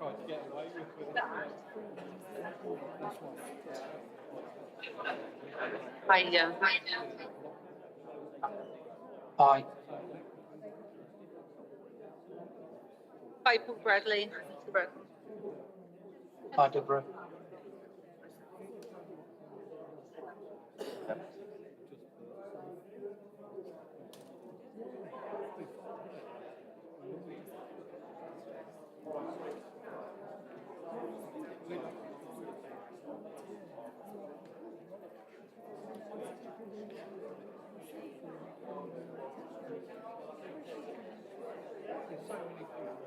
Tried to get away with it. Hi. Hi, Paul Bradley. Hi, Deborah. There's so many people.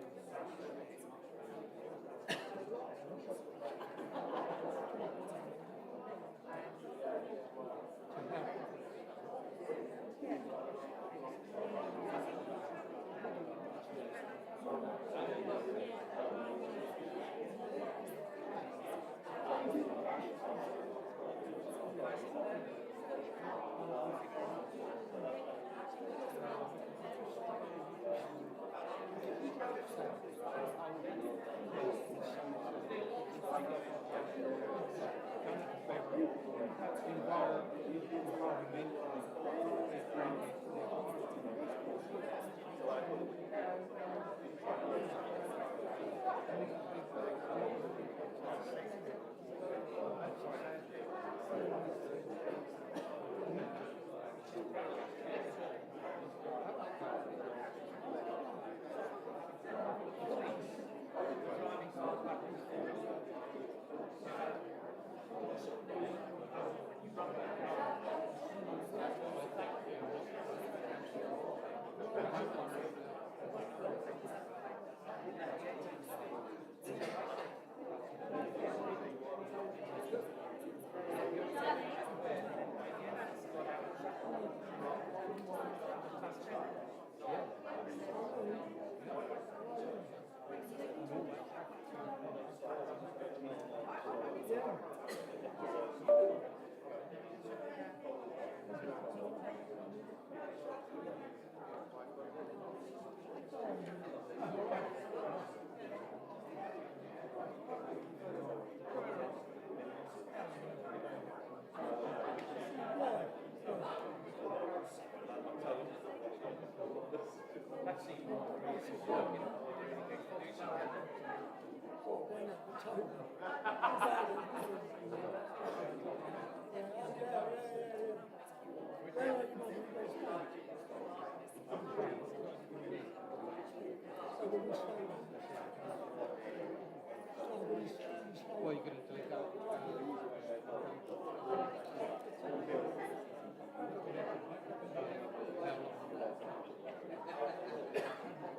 Well, you're going to take out.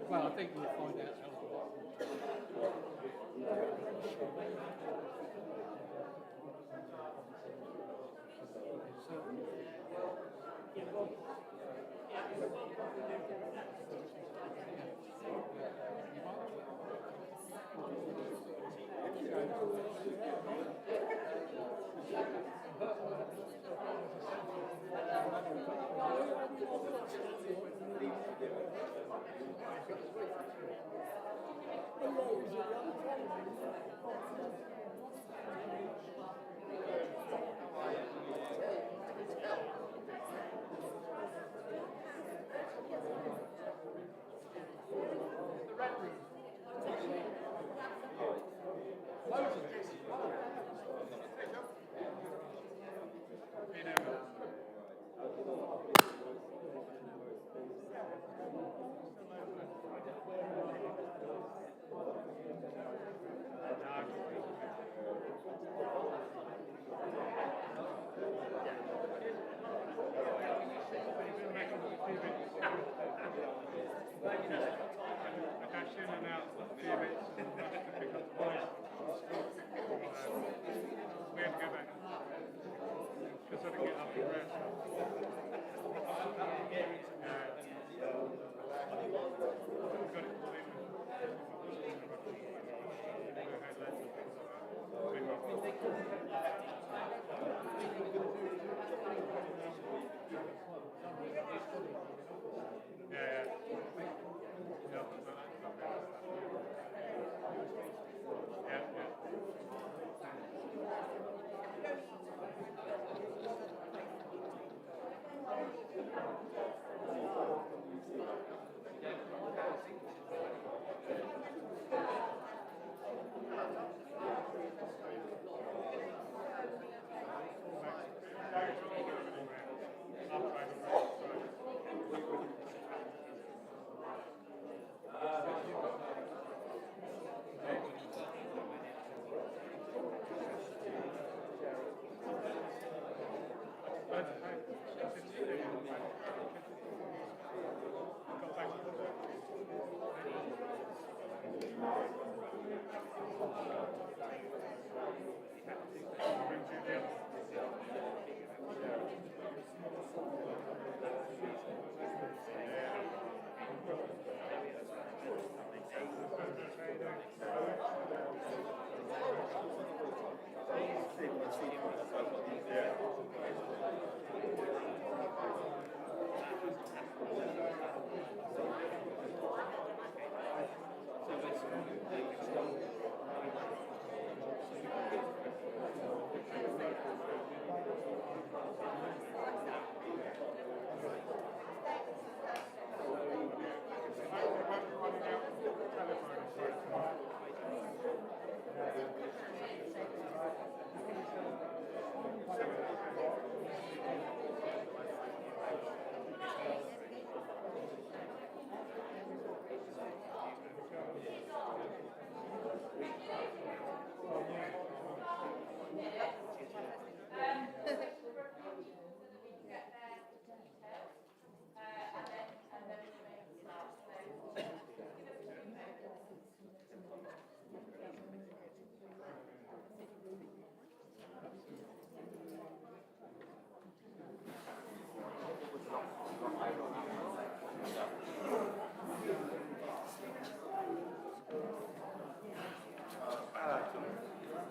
Well, I think we'll find out how to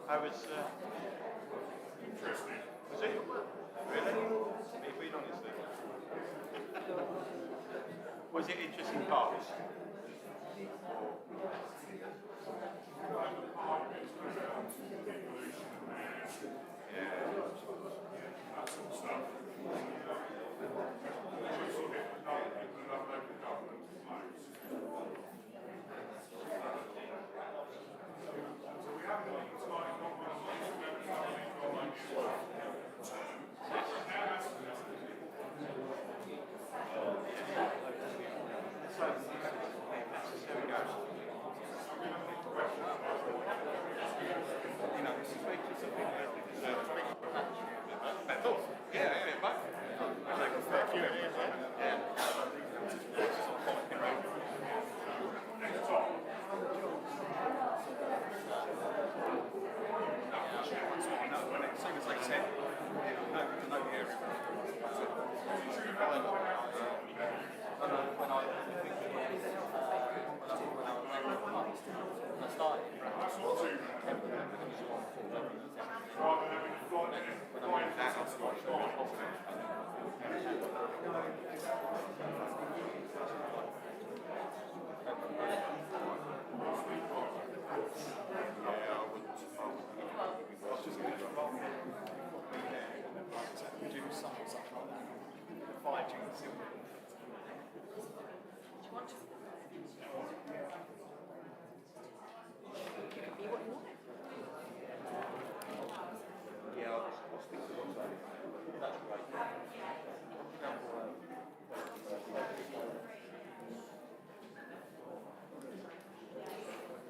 I was interesting. Was it? Really? You've been honest. Was it interesting parts?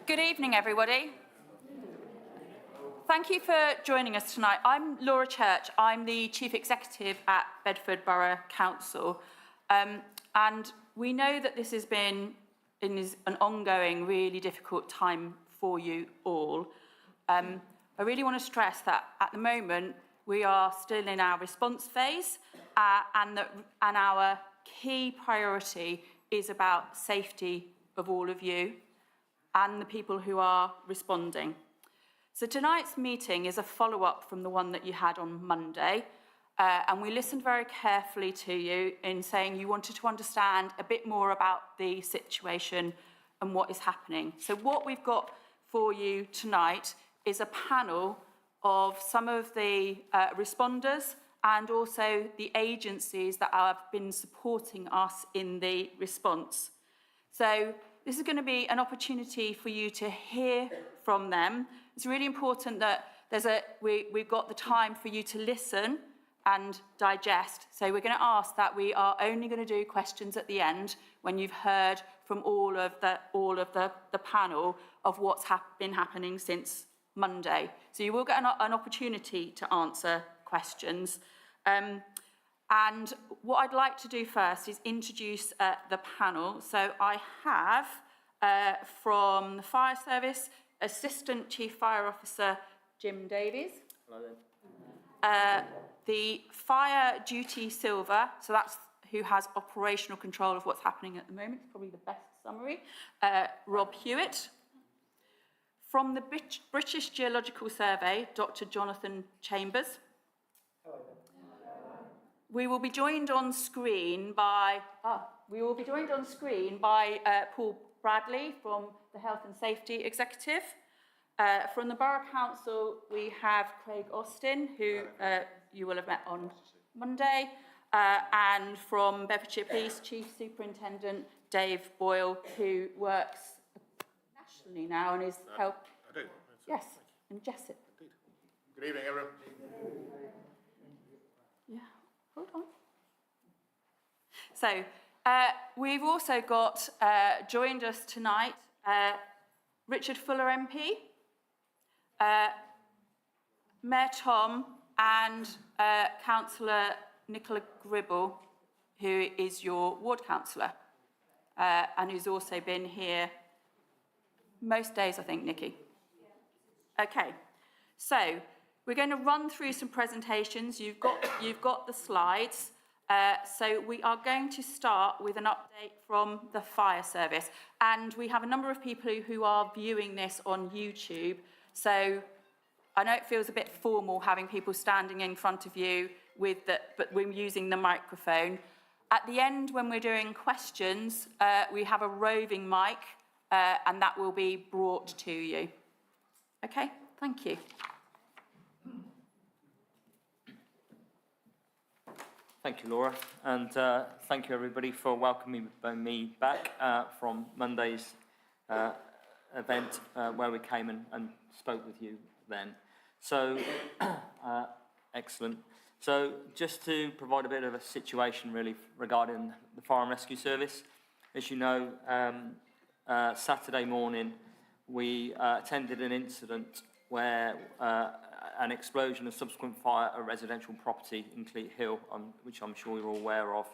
Good evening, everybody. Thank you for joining us tonight. I'm Laura Church. I'm the Chief Executive at Bedford Borough Council. And we know that this has been an ongoing, really difficult time for you all. I really want to stress that at the moment, we are still in our response phase, and our key priority is about safety of all of you and the people who are responding. So tonight's meeting is a follow-up from the one that you had on Monday, and we listened very carefully to you in saying you wanted to understand a bit more about the situation and what is happening. So what we've got for you tonight is a panel of some of the responders and also the agencies that have been supporting us in the response. So this is going to be an opportunity for you to hear from them. It's really important that we've got the time for you to listen and digest. So we're going to ask that we are only going to do questions at the end when you've heard from all of the panel of what's been happening since Monday. So you will get an opportunity to answer questions. And what I'd like to do first is introduce the panel. So I have from the Fire Service, Assistant Chief Fire Officer Jim Davies. Hello there. The fire duty silver, so that's who has operational control of what's happening at the moment, it's probably the best summary, Rob Hewitt. From the British Geological Survey, Dr. Jonathan Chambers. We will be joined on screen by Paul Bradley from the Health and Safety Executive. From the Borough Council, we have Craig Austin, who you will have met on Monday, and from Bedfordshire Police, Chief Superintendent Dave Boyle, who works nationally now and is help. I do. Yes, in Jessup. Good evening, everyone. Yeah, hold on. So, we've also got, joined us tonight, Richard Fuller MP, Mayor Tom and Councillor Nicola Gribble, who is your ward councillor, and who's also been here most days, I think, Nikki. Okay, so we're going to run through some presentations. You've got the slides. So we are going to start with an update from the fire service. And we have a number of people who are viewing this on YouTube. So I know it feels a bit formal having people standing in front of you but we're using the microphone. At the end, when we're doing questions, we have a roving mic, and that will be brought to you. Okay, thank you. Thank you, Laura, and thank you everybody for welcoming me back from Monday's event where we came and spoke with you then. So, excellent. So, just to provide a bit of a situation really regarding the Fire and Rescue Service. As you know, Saturday morning we attended an incident where an explosion and subsequent fire at a residential property in Cleat Hill, which I'm sure you're all aware of.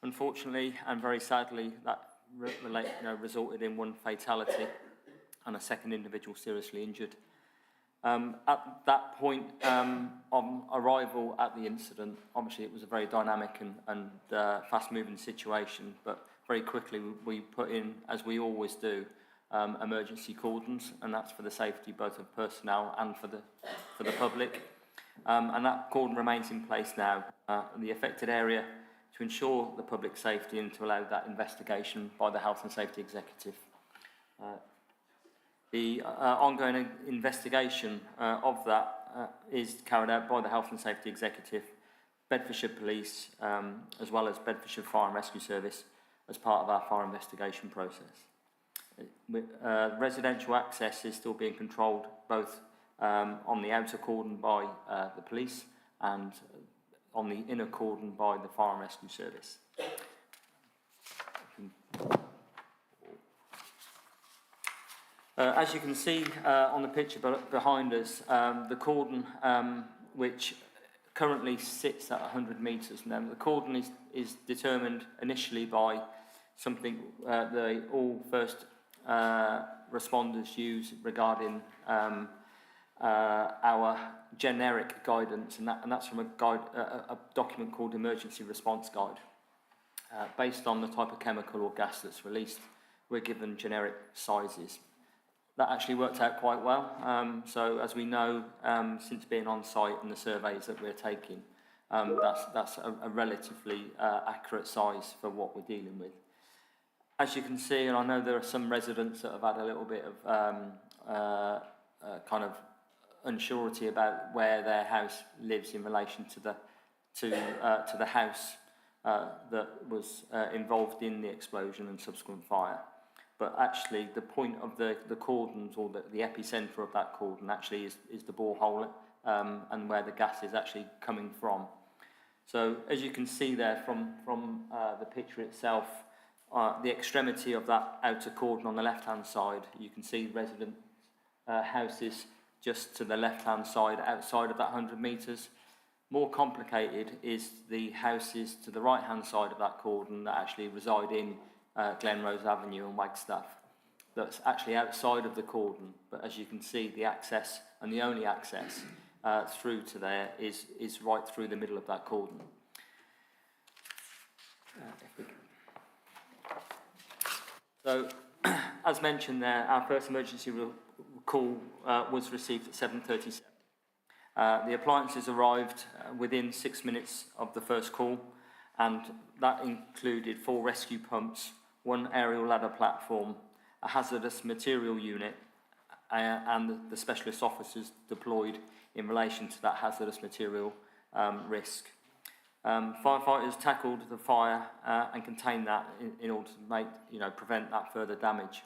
Unfortunately, and very sadly, that resulted in one fatality and a second individual seriously injured. At that point, on arrival at the incident, obviously it was a very dynamic and fast-moving situation, but very quickly we put in, as we always do, emergency cordons, and that's for the safety both of personnel and for the public. And that cordon remains in place now in the affected area to ensure the public safety and to allow that investigation by the Health and Safety Executive. The ongoing investigation of that is carried out by the Health and Safety Executive, Bedfordshire Police, as well as Bedfordshire Fire and Rescue Service as part of our fire investigation process. Residential access is still being controlled both on the outer cordon by the police and on the inner cordon by the Fire and Rescue Service. As you can see on the picture behind us, the cordon, which currently sits at 100 metres. Now, the cordon is determined initially by something all first responders use regarding our generic guidance, and that's from a document called Emergency Response Guide. Based on the type of chemical or gas that's released, we're given generic sizes. That actually worked out quite well. So as we know, since being on site and the surveys that we're taking, that's a relatively accurate size for what we're dealing with. As you can see, and I know there are some residents that have had a little bit of kind of unsurety about where their house lives in relation to the house that was involved in the explosion and subsequent fire. But actually, the point of the cordons, or the epicentre of that cordon, actually is the borehole and where the gas is actually coming from. So, as you can see there from the picture itself, the extremity of that outer cordon on the left-hand side, you can see resident houses just to the left-hand side, outside of that 100 metres. More complicated is the houses to the right-hand side of that cordon that actually reside in Glenrose Avenue and Wagstaffe. that's actually outside of the cordon, but as you can see, the access, and the only access through to there, is right through the middle of that cordon. So, as mentioned there, our first emergency call was received at 7:37. The appliances arrived within 6 minutes of the first call, and that included 4 rescue pumps, 1 aerial ladder platform, a hazardous material unit, and the specialist officers deployed in relation to that hazardous material risk. Firefighters tackled the fire and contained that in order to prevent that further damage.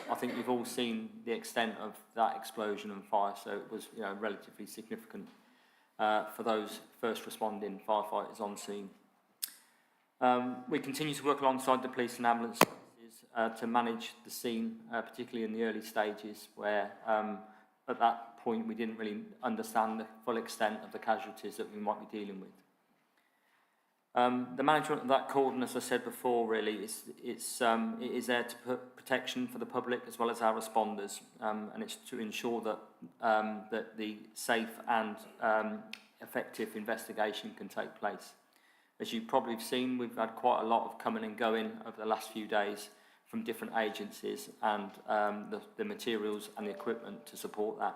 I think you've all seen the extent of that explosion and fire, so it was relatively significant for those first responding firefighters on scene. We continue to work alongside the police and ambulance services to manage the scene, particularly in the early stages, where at that point we didn't really understand the full extent of the casualties that we might be dealing with. The management of that cordon, as I said before, really it is there to put protection for the public as well as our responders, and it's to ensure that that the safe and effective investigation can take place. As you've probably seen, we've had quite a lot of coming and going over the last few days from different agencies, and the materials and the equipment to support that.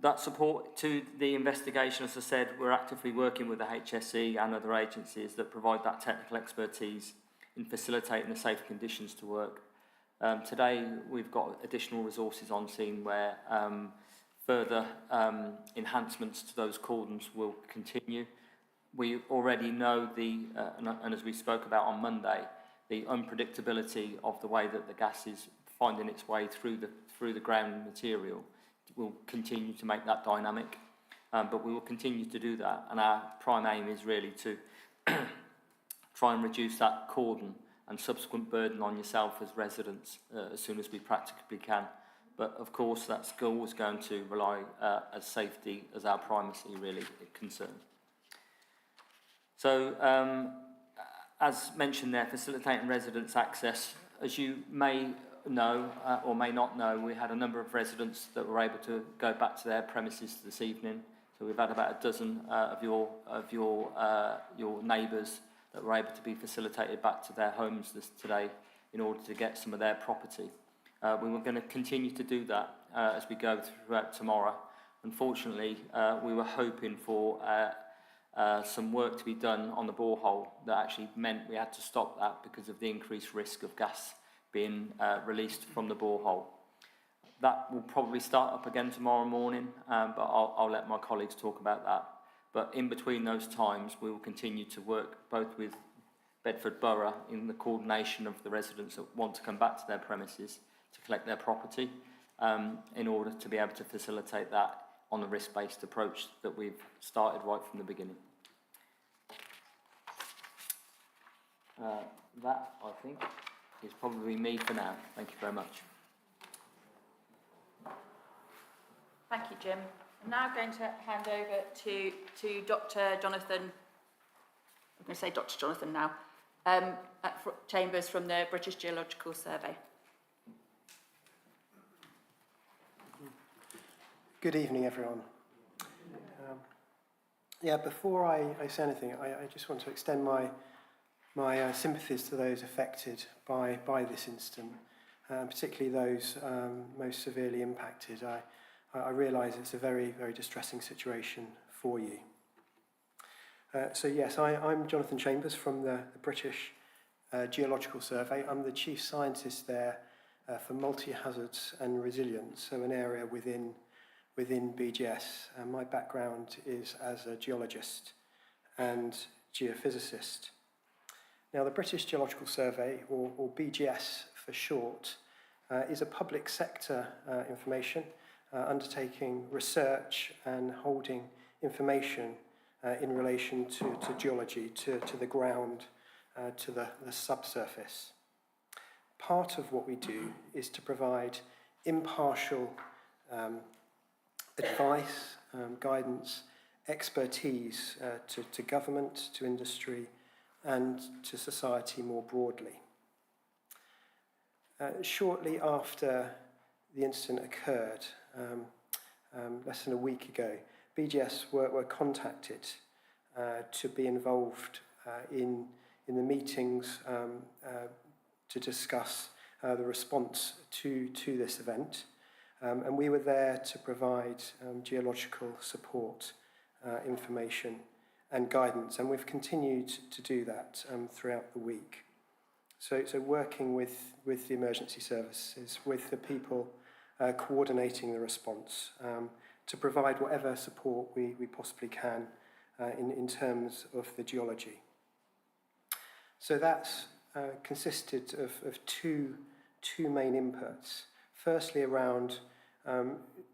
That support to the investigation, as I said, we're actively working with the HSE and other agencies that provide that technical expertise in facilitating the safe conditions to work. Today, we've got additional resources on scene where further enhancements to those cordons will continue. We already know and as we spoke about on Monday, the unpredictability of the way that the gas is finding its way through the ground material will continue to make that dynamic, but we will continue to do that, and our prime aim is really to try and reduce that cordon and subsequent burden on yourself as residents as soon as we practically can. But of course that's always going to rely as safety as our primacy really concern. So as mentioned there, facilitating residents' access, as you may know or may not know, we had a number of residents that were able to go back to their premises this evening. So we've had about a dozen of your neighbours that were able to be facilitated back to their homes today in order to get some of their property. We were going to continue to do that as we go throughout tomorrow. Unfortunately, we were hoping for some work to be done on the borehole that actually meant we had to stop that because of the increased risk of gas being released from the borehole. That will probably start up again tomorrow morning, but I'll let my colleagues talk about that. But in between those times, we will continue to work both with Bedford Borough in the coordination of the residents that want to come back to their premises to collect their property, in order to be able to facilitate that on the risk-based approach that we've started right from the beginning. That, I think, is probably me for now. Thank you very much. Thank you, Jim. I'm now going to hand over to Dr. Jonathan. I'm going to say Dr. Jonathan now, Chambers from the British Geological Survey. Good evening, everyone. Before I say anything, I just want to extend my sympathies to those affected by this incident, particularly those most severely impacted. I realise it's a very, very distressing situation for you. So yes, I'm Jonathan Chambers from the British Geological Survey. I'm the Chief Scientist there for multi-hazards and resilience, so an area within BGS. My background is as a geologist and geophysicist. Now, the British Geological Survey, or BGS for short, is a public sector information undertaking research and holding information in relation to geology, to the ground, to the subsurface. Part of what we do is to provide impartial advice, guidance, expertise to government, to industry, and to society more broadly. Shortly after the incident occurred, less than a week ago, BGS were contacted to be involved in the meetings to discuss the response to this event. And we were there to provide geological support, information and guidance, and we've continued to do that throughout the week. So working with the emergency services, with the people coordinating the response, to provide whatever support we possibly can in terms of the geology. So that's consisted of two main inputs. Firstly, around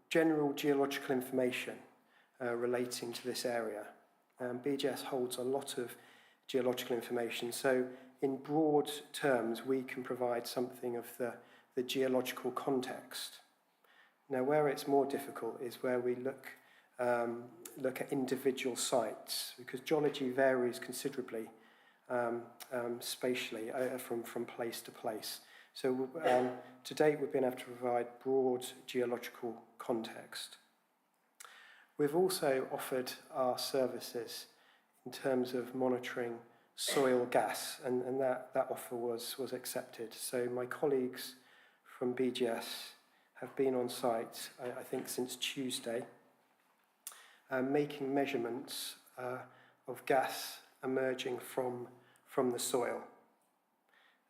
general geological information relating to this area. BGS holds a lot of geological information, so in broad terms we can provide something of the geological context. Now, where it's more difficult is where we look at individual sites, because geology varies considerably spatially from place to place. So to date we've been able to provide broad geological context. We've also offered our services in terms of monitoring soil gas, and that offer was accepted. So my colleagues from BGS have been on site, I think since Tuesday, making measurements of gas emerging from the soil.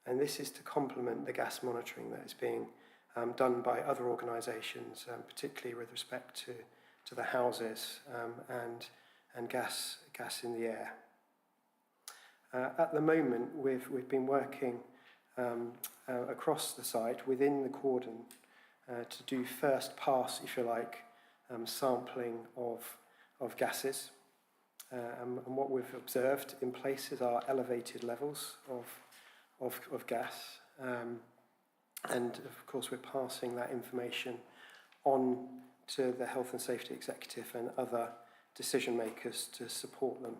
And this is to complement the gas monitoring that is being done by other organisations, particularly with respect to the houses and gas in the air. At the moment, we've been working across the site within the cordon to do first pass, if you like, sampling of gases. And what we've observed in places are elevated levels of gas. And of course, we're passing that information on to the Health and Safety Executive and other decision makers to support them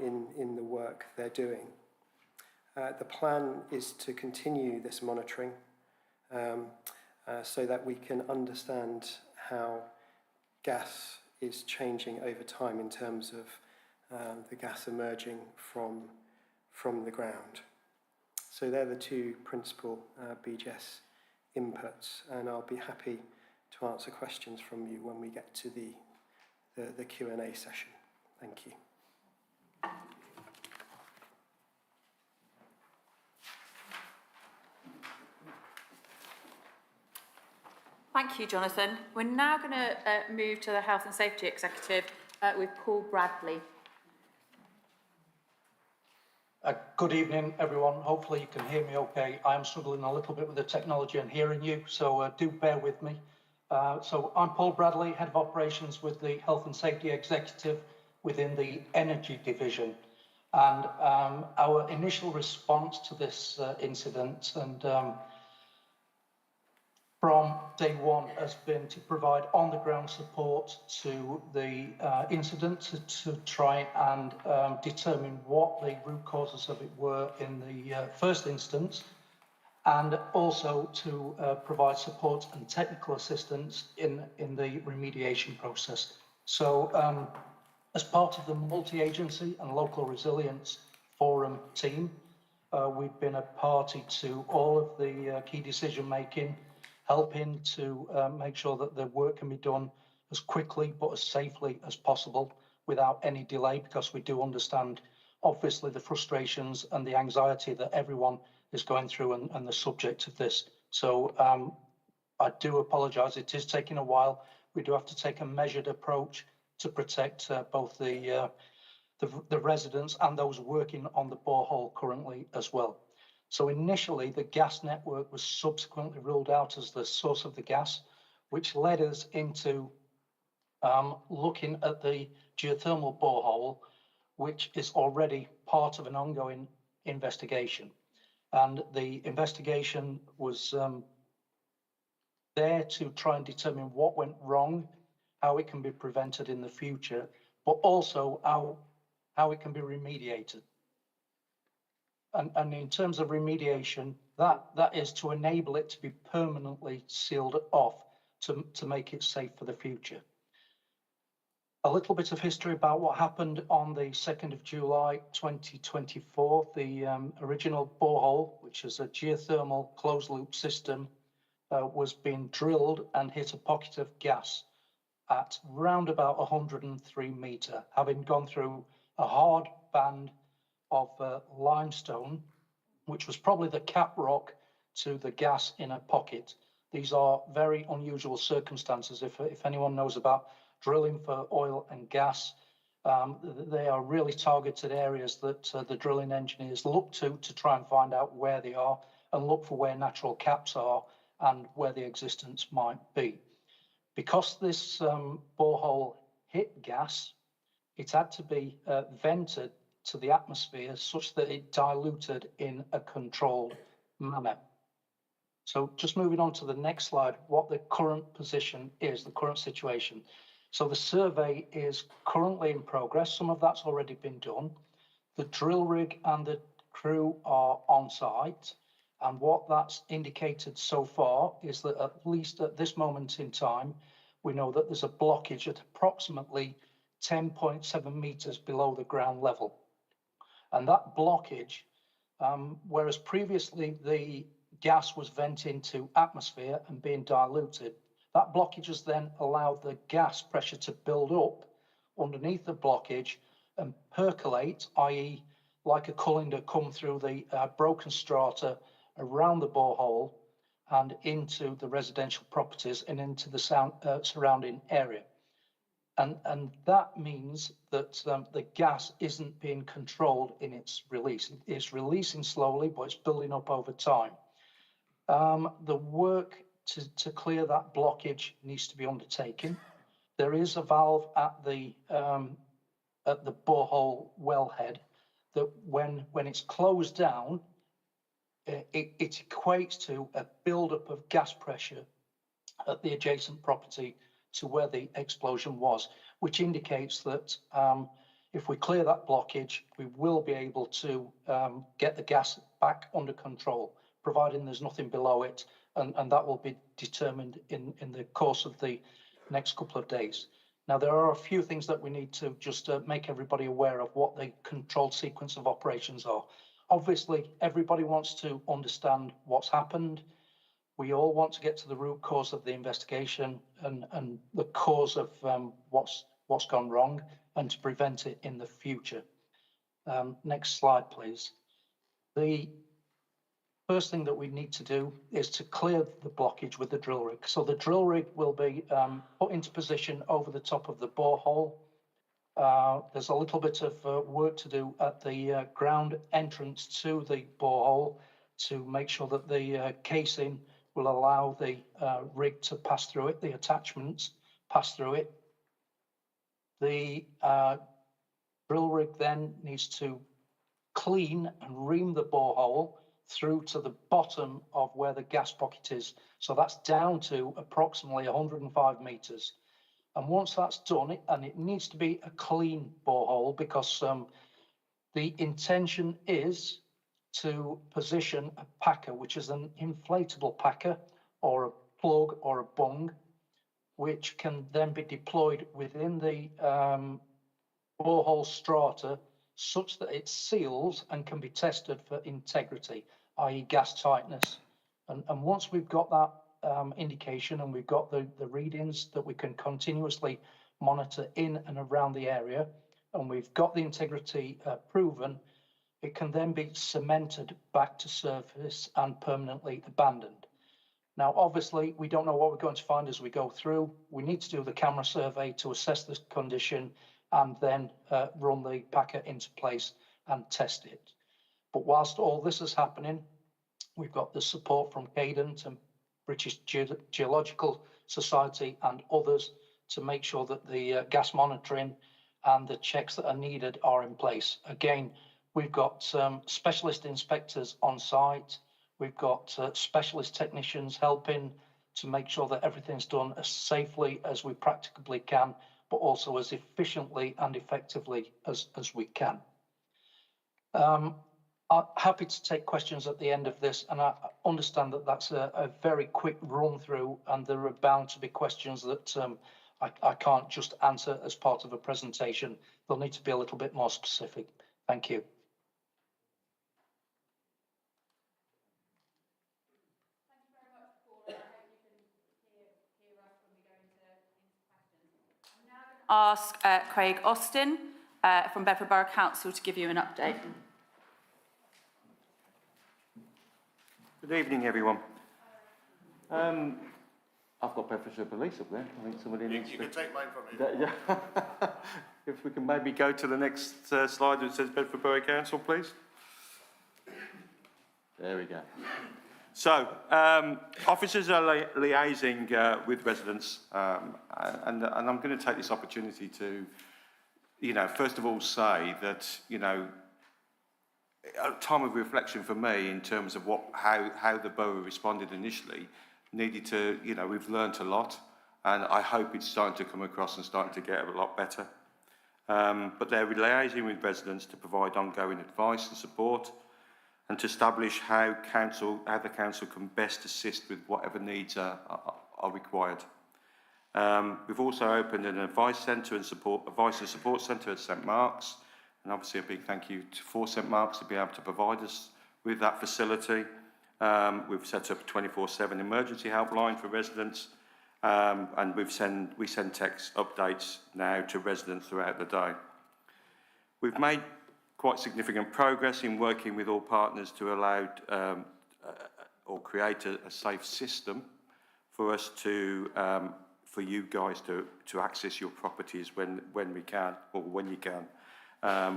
in the work they're doing. The plan is to continue this monitoring so that we can understand how gas is changing over time in terms of the gas emerging from the ground. So they're the two principal BGS inputs, and I'll be happy to answer questions from you when we get to the Q&A session. Thank you. Thank you, Jonathan. We're now going to move to the Health and Safety Executive with Paul Bradley. Good evening, everyone. Hopefully you can hear me okay. I am struggling a little bit with the technology and hearing you, so do bear with me. So I'm Paul Bradley, Head of Operations with the Health and Safety Executive within the Energy Division. And our initial response to this incident and from day one has been to provide on-the-ground support to the incident to try and determine what the root causes of it were in the first instance, and also to provide support and technical assistance in the remediation process. So as part of the multi-agency and local resilience forum team, we've been a party to all of the key decision-making, helping to make sure that the work can be done as quickly but as safely as possible without any delay, because we do understand, obviously, the frustrations and the anxiety that everyone is going through and the subject of this. So I do apologise, it is taking a while. We do have to take a measured approach to protect both the residents and those working on the borehole currently as well. So initially, the gas network was subsequently ruled out as the source of the gas, which led us into looking at the geothermal borehole, which is already part of an ongoing investigation. And the investigation was there to try and determine what went wrong, how it can be prevented in the future, but also how it can be remediated. And in terms of remediation, That is to enable it to be permanently sealed off to make it safe for the future. A little bit of history about what happened on the 2nd of July 2024. The original borehole, which is a geothermal closed loop system, was being drilled and hit a pocket of gas at round about 103 metre, having gone through a hard band of limestone, which was probably the cap rock to the gas in a pocket. These are very unusual circumstances. If anyone knows about drilling for oil and gas, they are really targeted areas that the drilling engineers look to try and find out where they are and look for where natural caps are and where the existence might be. Because this borehole hit gas, it had to be vented to the atmosphere such that it diluted in a controlled manner. So just moving on to the next slide, what the current position is, the current situation. So the survey is currently in progress. Some of that's already been done. The drill rig and the crew are on site. And what that's indicated so far is that at least at this moment in time, we know that there's a blockage at approximately 10.7 meters below the ground level. And that blockage, whereas previously the gas was vented into atmosphere and being diluted, that blockage has then allowed the gas pressure to build up underneath the blockage and percolate, i.e. like a colander come through the broken strata around the borehole and into the residential properties and into the surrounding area. And that means that the gas isn't being controlled in its release. It's releasing slowly, but it's building up over time. The work to clear that blockage needs to be undertaken. There is a valve at the borehole wellhead that when it's closed down, it equates to a buildup of gas pressure at the adjacent property to where the explosion was, which indicates that if we clear that blockage, we will be able to get the gas back under control, providing there's nothing below it, and that will be determined in the course of the next couple of days. Now, there are a few things that we need to just make everybody aware of what the controlled sequence of operations are. Obviously, everybody wants to understand what's happened. We all want to get to the root cause of the investigation and the cause of what's gone wrong and to prevent it in the future. Next slide, please. The first thing that we need to do is to clear the blockage with the drill rig. So the drill rig will be put into position over the top of the borehole. There's a little bit of work to do at the ground entrance to the borehole to make sure that the casing will allow the rig to pass through it, the attachments pass through it. The drill rig then needs to clean and ream the borehole through to the bottom of where the gas pocket is. So that's down to approximately 105 meters. And once that's done, and it needs to be a clean borehole because the intention is to position a packer, which is an inflatable packer or a plug or a bung, which can then be deployed within the borehole strata such that it seals and can be tested for integrity, i.e. gas tightness. And once we've got that indication and we've got the readings that we can continuously monitor in and around the area, and we've got the integrity proven, it can then be cemented back to surface and permanently abandoned. Now, obviously, we don't know what we're going to find as we go through. We need to do the camera survey to assess the condition and then run the packer into place and test it. But whilst all this is happening, we've got the support from Cadent and British Geological Society and others to make sure that the gas monitoring and the checks that are needed are in place. Again, we've got specialist inspectors on site. We've got specialist technicians helping to make sure that everything's done as safely as we practically can, but also as efficiently and effectively as we can. I'm happy to take questions at the end of this, and I understand that that's a very quick run through, and there are bound to be questions that I can't just answer as part of a presentation. They'll need to be a little bit more specific. Thank you. Ask Craig Austin from Bedford Borough Council to give you an update. Good evening, everyone. I've got Bedfordshire Police up there. I think somebody needs to... You can take mine from me. Yeah. If we can maybe go to the next slide that says Bedford Borough Council, please. There we go. So, officers are liaising with residents, and I'm going to take this opportunity to, first of all say that, a time of reflection for me in terms of how the borough responded initially needed to, we've learnt a lot, and I hope it's starting to come across and starting to get a lot better. But they're liaising with residents to provide ongoing advice and support, and to establish how the council can best assist with whatever needs are required. We've also opened an advice and support centre at St Mark's, and obviously a big thank you for St Mark's to be able to provide us with that facility. We've set up a 24/7 emergency helpline for residents, and we send text updates now to residents throughout the day. We've made quite significant progress in working with all partners to allow or create a safe system for us to, for you guys to access your properties when we can, or when you can,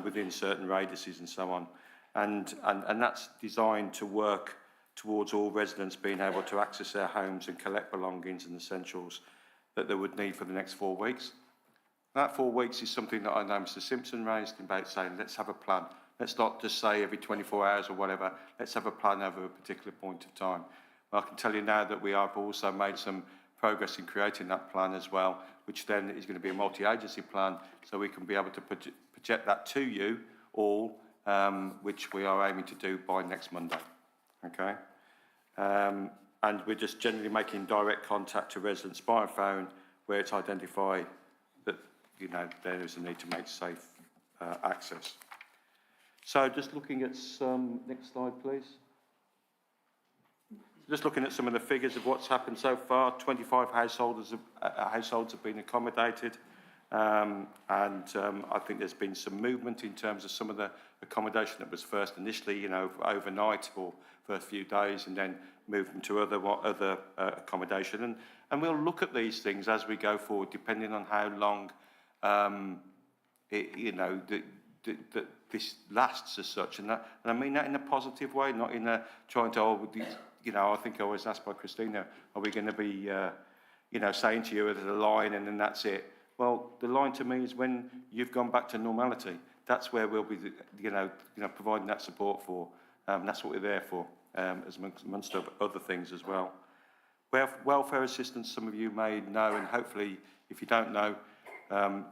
within certain radiuses and so on. And that's designed to work towards all residents being able to access their homes and collect belongings and essentials that they would need for the next 4 weeks. That 4 weeks is something that I know Mr Simpson raised about, saying let's have a plan. Let's not just say every 24 hours or whatever. Let's have a plan over a particular point of time. Well, I can tell you now that we have also made some progress in creating that plan as well, which then is going to be a multi-agency plan, so we can be able to project that to you all, which we are aiming to do by next Monday. Okay? And we're just generally making direct contact to residents by phone where it's identified that, there is a need to make safe access. So just looking at some, next slide please. Just looking at some of the figures of what's happened so far, 25 households have been accommodated, and I think there's been some movement in terms of some of the accommodation that was first initially, overnight or first few days, and then moved them to other accommodation. And we'll look at these things as we go forward, depending on how long this lasts as such, and I mean that in a positive way, not in a trying to, I think I was asked by Christina, are we going to be, saying to you there's a line and then that's it? Well, the line to me is when you've gone back to normality. That's where we'll be, providing that support for. That's what we're there for, as amongst other things as well. Welfare assistance, some of you may know, and hopefully, if you don't know,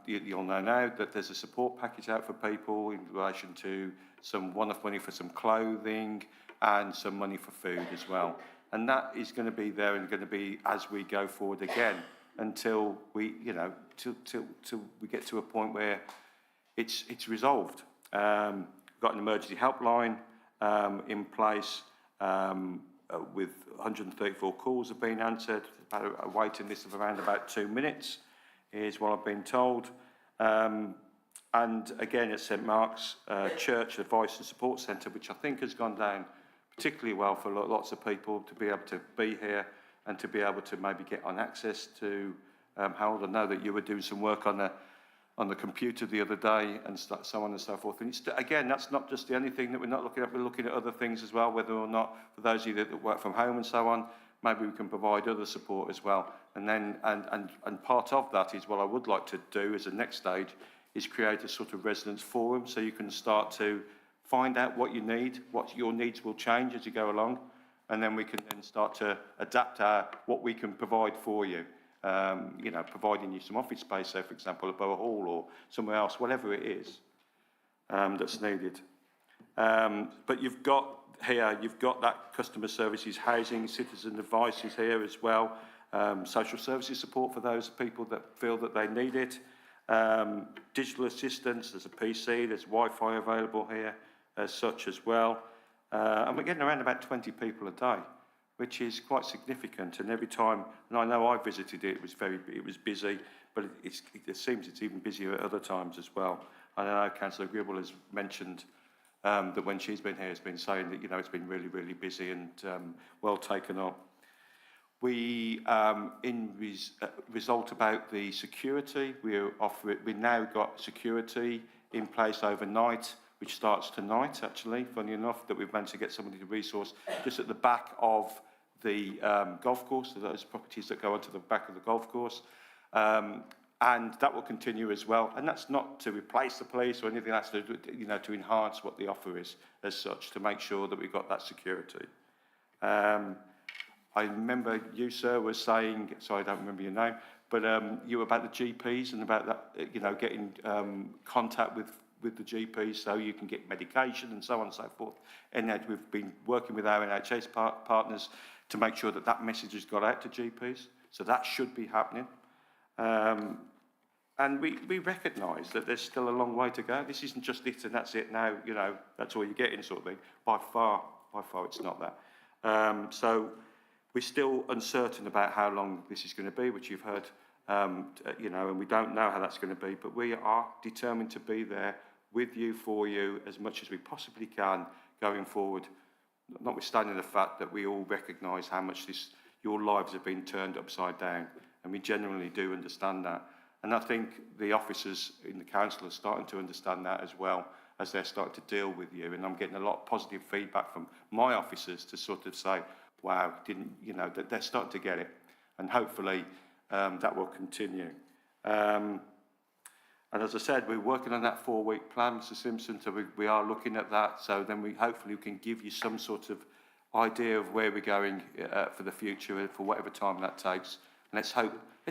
you'll know now that there's a support package out for people in relation to some one-off money for some clothing and some money for food as well. And that is going to be there and going to be as we go forward again until we, till we get to a point where it's resolved. We've got an emergency helpline in place with 134 calls have been answered, about a waiting list of around about 2 minutes. Is what I've been told. And again, at St Mark's Church Advice and Support Centre, which I think has gone down particularly well for lots of people to be able to be here and to be able to maybe get on access to Harold. I know that you were doing some work on the computer the other day and so on and so forth. And again, that's not just the only thing that we're not looking at. We're looking at other things as well, whether or not, for those of you that work from home and so on, maybe we can provide other support as well. And then, and part of that is what I would like to do as a next stage is create a sort of residents forum, so you can start to find out what you need, what your needs will change as you go along, and then we can then start to adapt what we can provide for you. Providing you some office space, so for example, at Borough Hall or somewhere else, whatever it is that's needed. But you've got that customer services, housing, citizen advice is here as well, social services support for those people that feel that they need it, digital assistance, there's a PC, there's Wi-Fi available here as such as well. And we're getting around about 20 people a day, which is quite significant. And every time, and I know I visited it, it was busy, but it seems it's even busier at other times as well. And I know Councillor Gribble has mentioned that when she's been here, has been saying that, you know, it's been really, really busy and well taken up. We, result about the security, we now got security in place overnight, which starts tonight, actually, funny enough, that we've managed to get somebody to resource just at the back of the golf course, so those properties that go onto the back of the golf course. And that will continue as well. And that's not to replace the police or anything, that's to, you know, to enhance what the offer is as such, to make sure that we've got that security. I remember you, sir, was saying, sorry, I don't remember your name, but you were about the GPs and about that, you know, getting contact with the GPs so you can get medication and so on and so forth. And that we've been working with our NHS partners to make sure that that message has got out to GPs. So that should be happening. And we recognise that there's still a long way to go. This isn't just it and that's it now, you know, that's all you're getting sort of thing. By far it's not that. So we're still uncertain about how long this is going to be, which you've heard, you know, and we don't know how that's going to be, but we are determined to be there with you, for you, as much as we possibly can going forward, notwithstanding the fact that we all recognise how much your lives have been turned upside down, and we genuinely do understand that. And I think the officers in the council are starting to understand that as well, as they're starting to deal with you. And I'm getting a lot of positive feedback from my officers to sort of say, wow, you know, that they're starting to get it. And hopefully that will continue. And as I said, we're working on that 4-week plan, Mr. Simpson, so we are looking at that. So then we hopefully can give you some sort of idea of where we're going for the future, for whatever time that takes. And let's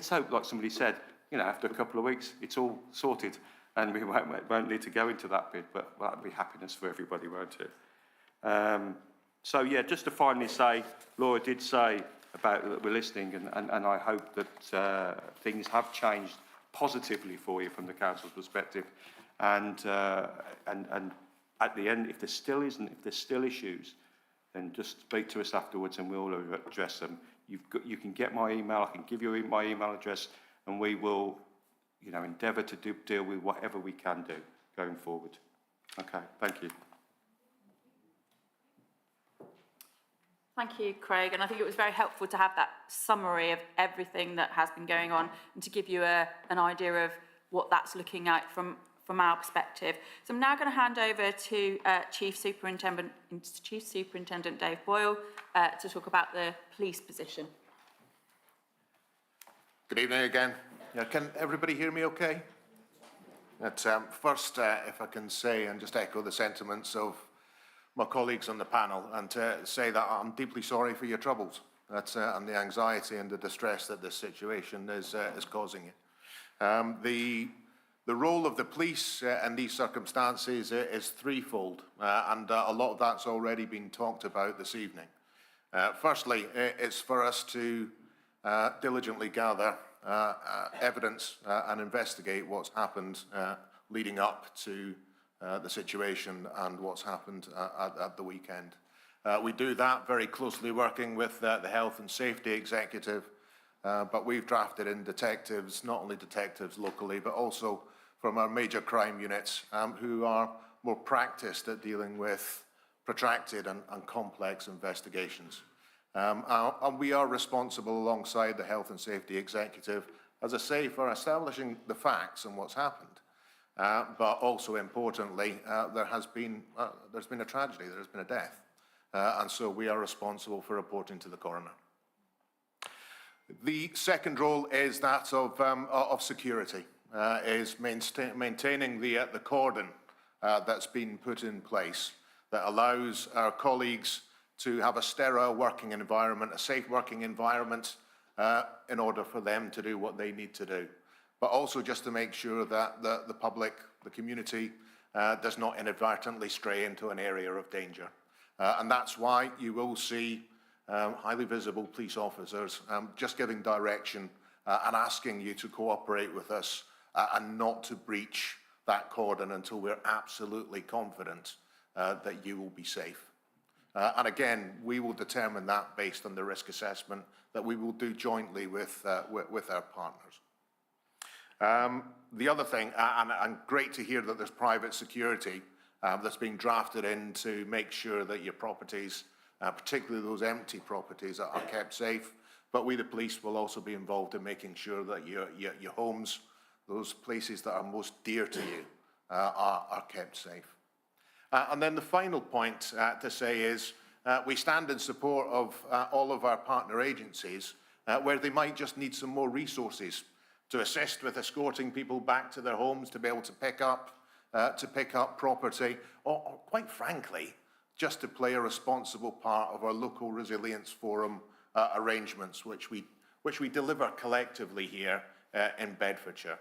hope, like somebody said, you know, after a couple of weeks, it's all sorted and we won't need to go into that bit, but well, that'll be happiness for everybody, won't it? So yeah, just to finally say, Laura did say about that we're listening, and I hope that things have changed positively for you from the council's perspective. And at the end, if there still issues, then just speak to us afterwards and we'll address them. You can get my email, I can give you my email address, and we will, you know, endeavour to deal with whatever we can do going forward. Okay, thank you. Thank you, Craig. And I think it was very helpful to have that summary of everything that has been going on and to give you an idea of what that's looking at from our perspective. So I'm now going to hand over to Chief Superintendent Dave Boyle to talk about the police position. Good evening again. Yeah, can everybody hear me okay? First, if I can say and just echo the sentiments of my colleagues on the panel and to say that I'm deeply sorry for your troubles and the anxiety and the distress that this situation is causing you. The role of the police in these circumstances is threefold, and a lot of that's already been talked about this evening. Firstly, it's for us to diligently gather evidence and investigate what's happened leading up to the situation and what's happened at the weekend. We do that very closely working with the Health and Safety Executive, but we've drafted in detectives, not only detectives locally, but also from our major crime units who are more practiced at dealing with protracted and complex investigations. And we are responsible alongside the Health and Safety Executive, as I say, for establishing the facts and what's happened. But also importantly, there's been a tragedy, there's been a death. And so we are responsible for reporting to the coroner. The second role is that of security, is maintaining the cordon that's been put in place that allows our colleagues to have a sterile working environment, a safe working environment, in order for them to do what they need to do. But also just to make sure that the public, the community, does not inadvertently stray into an area of danger. And that's why you will see highly visible police officers just giving direction and asking you to cooperate with us and not to breach that cordon until we're absolutely confident that you will be safe. And again, we will determine that based on the risk assessment that we will do jointly with our partners. The other thing, and great to hear that there's private security that's being drafted in to make sure that your properties, particularly those empty properties, are kept safe. But we, the police, will also be involved in making sure that your homes, those places that are most dear to you, are kept safe. And then the final point to say is we stand in support of all of our partner agencies where they might just need some more resources to assist with escorting people back to their homes, to be able to pick up property, or quite frankly, just to play a responsible part of our local resilience forum arrangements, which we deliver collectively here in Bedfordshire.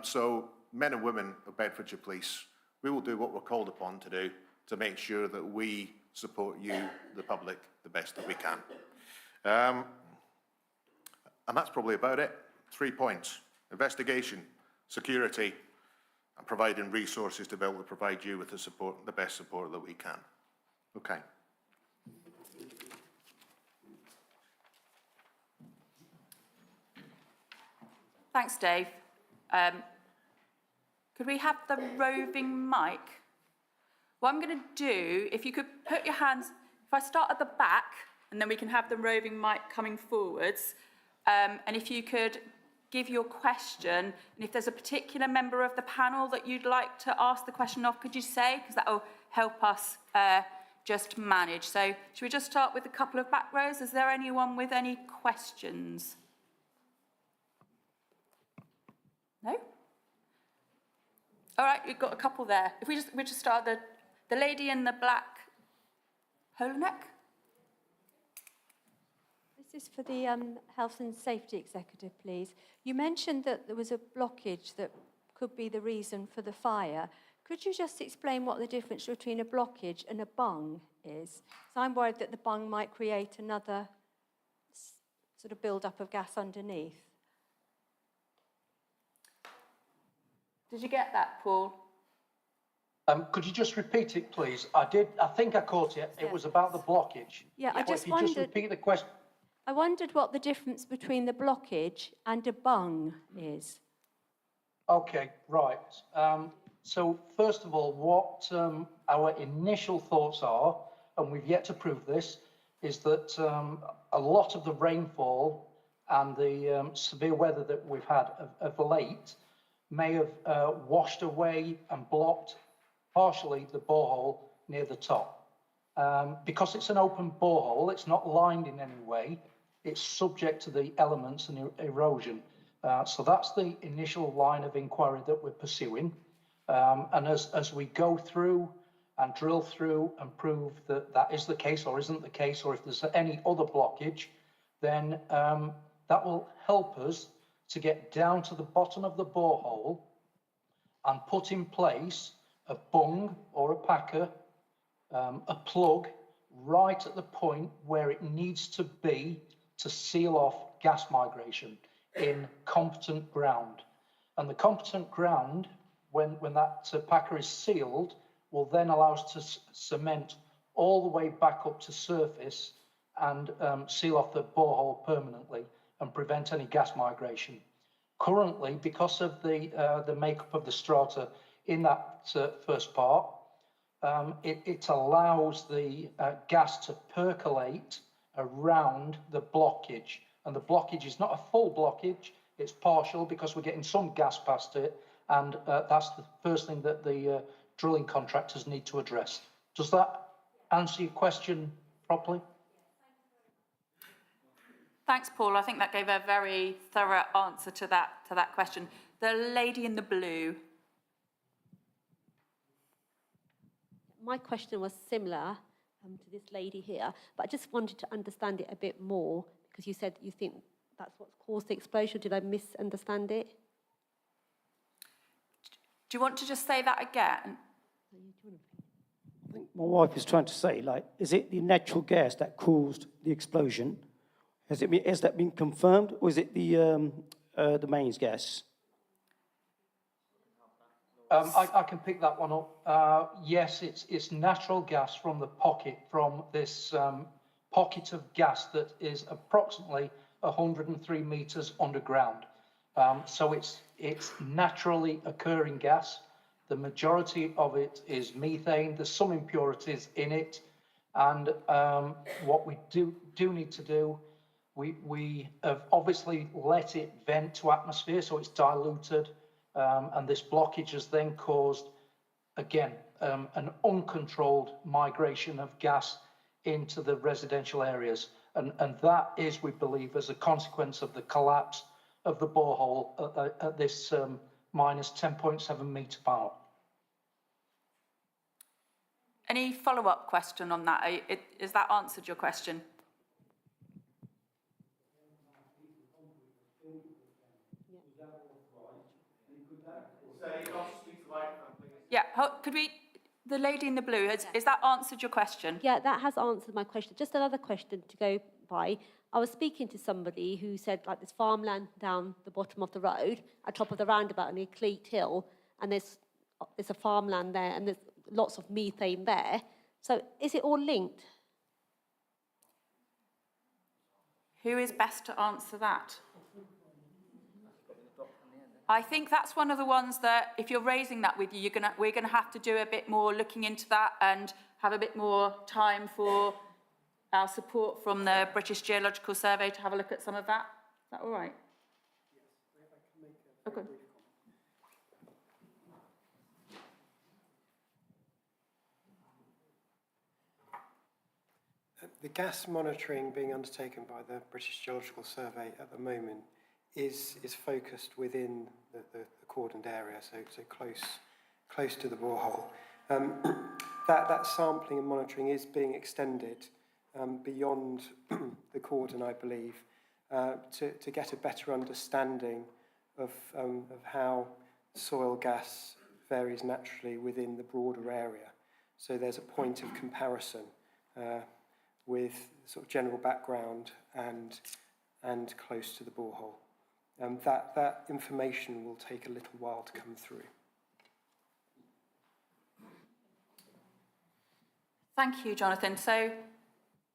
So men and women of Bedfordshire Police, we will do what we're called upon to do to make sure that we support you, the public, the best that we can. And that's probably about it. 3 points: investigation, security, and providing resources to be able to provide you with the support, the best support that we can. Okay. Thanks, Dave. Could we have the roving mic? What I'm going to do, if you could put your hands, if I start at the back, and then we can have the roving mic coming forwards, and if you could give your question, and if there's a particular member of the panel that you'd like to ask the question of, could you say? Because that will help us just manage. So should we just start with a couple of back rows? Is there anyone with any questions? No? All right, we've got a couple there. If we just start the lady in the black polo neck. This is for the Health and Safety Executive, please. You mentioned that there was a blockage that could be the reason for the fire. Could you just explain what the difference between a blockage and a bung is? So I'm worried that the bung might create another sort of build-up of gas underneath. Did you get that, Paul? Could you just repeat it, please? I think I caught it. It was about the blockage. Yeah, I just if you wondered. Just repeat the question. I wondered what the difference between the blockage and a bung is. Okay, right. So first of all, what our initial thoughts are, and we've yet to prove this, is that a lot of the rainfall and the severe weather that we've had of late may have washed away and blocked partially the borehole near the top. Because it's an open borehole, it's not lined in any way, it's subject to the elements and erosion. So that's the initial line of inquiry that we're pursuing. And as we go through and drill through and prove that that is the case or isn't the case, or if there's any other blockage, then that will help us to get down to the bottom of the borehole and put in place a bung or a packer, a plug, right at the point where it needs to be to seal off gas migration in competent ground. And the competent ground, when that packer is sealed, will then allow us to cement all the way back up to surface and seal off the borehole permanently and prevent any gas migration. Currently, because of the makeup of the strata in that first part, it allows the gas to percolate around the blockage. And the blockage is not a full blockage, it's partial because we're getting some gas past it, and that's the first thing that the drilling contractors need to address. Does that answer your question properly? Thanks, Paul. I think that gave a very thorough answer to that question. The lady in the blue. My question was similar to this lady here, but I just wanted to understand it a bit more, because you said you think that's what's caused the explosion. Did I misunderstand it? Do you want to just say that again? I think my wife is trying to say, like, is it the natural gas that caused the explosion? Has that been confirmed, or is it the mains gas? I can pick that one up. Yes, it's natural gas from the pocket, from this pocket of gas that is approximately 103 metres underground. So it's naturally occurring gas. The majority of it is methane. There's some impurities in it. And what we do need to do, we have obviously let it vent to atmosphere, so it's diluted. And this blockage has then caused, again, an uncontrolled migration of gas into the residential areas. And that is, we believe, as a consequence of the collapse of the borehole at this minus 10.7 metre power. Any follow-up question on that? Has that answered your question? Yeah, could we, the lady in the blue, has that answered your question? Yeah, that has answered my question. Just another question to go by. I was speaking to somebody who said, like, there's farmland down the bottom of the road, at top of the roundabout near Cleat Hill, and there's a farmland there, and there's lots of methane there. So is it all linked? Who is best to answer that? I think that's one of the ones that, if you're raising that with you, we're gonna have to do a bit more looking into that and have a bit more time for our support from the British Geological Survey to have a look at some of that. Is that all right? Yes, if I can make a very brief comment. The gas monitoring being undertaken by the British Geological Survey at the moment is focused within the cordoned area, so close to the borehole. That sampling and monitoring is being extended beyond the cordon, I believe, to get a better understanding of how soil gas varies naturally within the broader area. So there's a point of comparison with sort of general background and close to the borehole. That information will take a little while to come through. Thank you, Jonathan. So,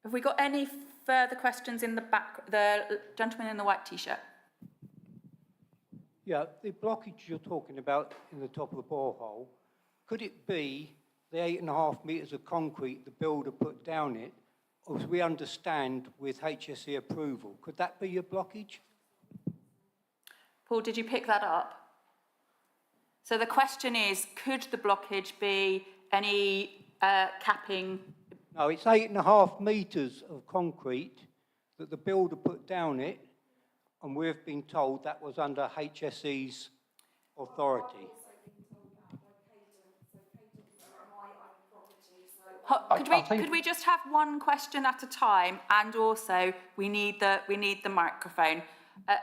have we got any further questions in the back? The gentleman in the white T-shirt. Yeah, the blockage you're talking about in the top of the borehole, could it be the 8.5 metres of concrete the builder put down it, or as we understand with HSE approval, could that be your blockage? Paul, did you pick that up? So the question is, could the blockage be any capping? No, it's 8.5 metres of concrete that the builder put down it, and we've been told that was under HSE's authority. Could we just have one question at a time, and also we need the microphone.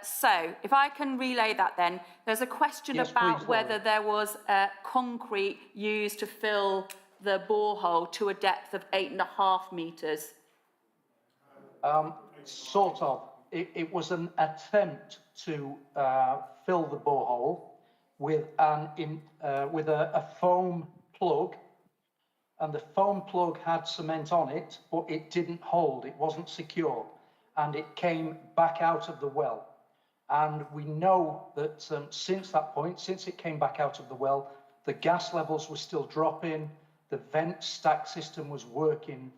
So, if I can relay that then, there's a question about whether there was concrete used to fill the borehole to a depth of 8.5 metres. Sort of. It was an attempt to fill the borehole with a foam plug, and the foam plug had cement on it, but it didn't hold, it wasn't secure, and it came back out of the well. And we know that since that point, since it came back out of the well, the gas levels were still dropping, the vent stack system was working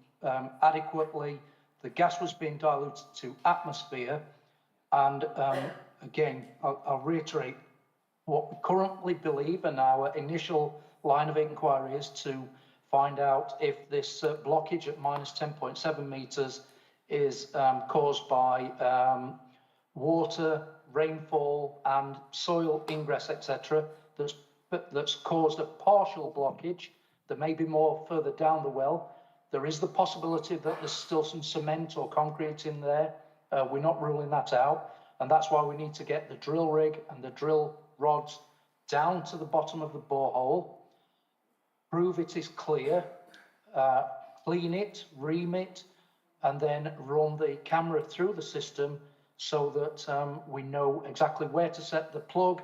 adequately, the gas was being diluted to atmosphere, and again, I'll reiterate what we currently believe, and our initial line of inquiry is to find out if this blockage at minus 10.7 metres is caused by water, rainfall and soil ingress, etc. that's caused a partial blockage. There may be more further down the well. There is the possibility that there's still some cement or concrete in there. We're not ruling that out, and that's why we need to get the drill rig and the drill rods down to the bottom of the borehole, prove it is clear, clean it, ream it, and then run the camera through the system so that we know exactly where to set the plug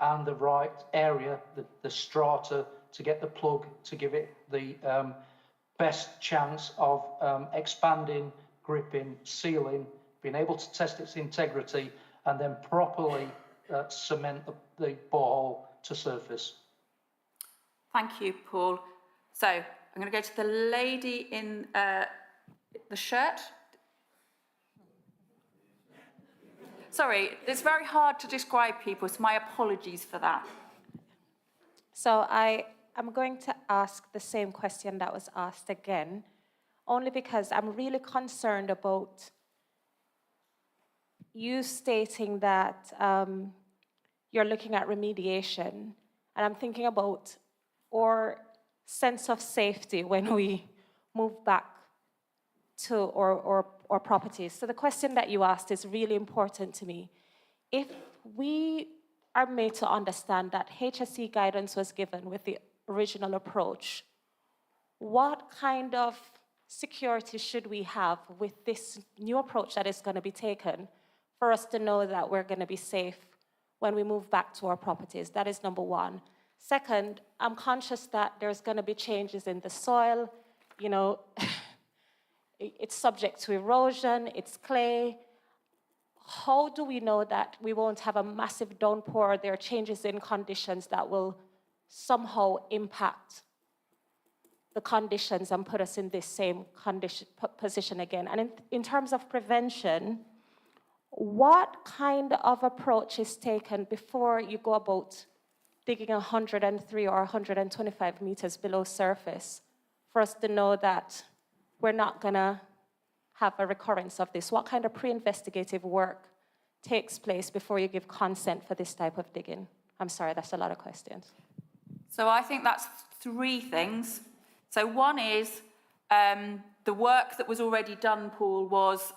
and the right area, the strata, to get the plug to give it the best chance of expanding, gripping, sealing, being able to test its integrity, and then properly cement the borehole to surface. Thank you, Paul. So I'm going to go to the lady in the shirt. Sorry, it's very hard to describe people, so my apologies for that. So I'm going to ask the same question that was asked again, only because I'm really concerned about you stating that you're looking at remediation, and I'm thinking about our sense of safety when we move back to our properties. So the question that you asked is really important to me. If we are made to understand that HSE guidance was given with the original approach, what kind of security should we have with this new approach that is going to be taken for us to know that we're going to be safe when we move back to our properties? That is number one. Second, I'm conscious that there's going to be changes in the soil. You know, it's subject to erosion, it's clay. How do we know that we won't have a massive downpour? There are changes in conditions that will somehow impact the conditions and put us in this same position again. And in terms of prevention, what kind of approach is taken before you go about digging 103 or 125 meters below surface for us to know that we're not gonna have a recurrence of this? What kind of pre-investigative work takes place before you give consent for this type of digging? I'm sorry, that's a lot of questions. So I think that's three things. So one is the work that was already done, Paul, was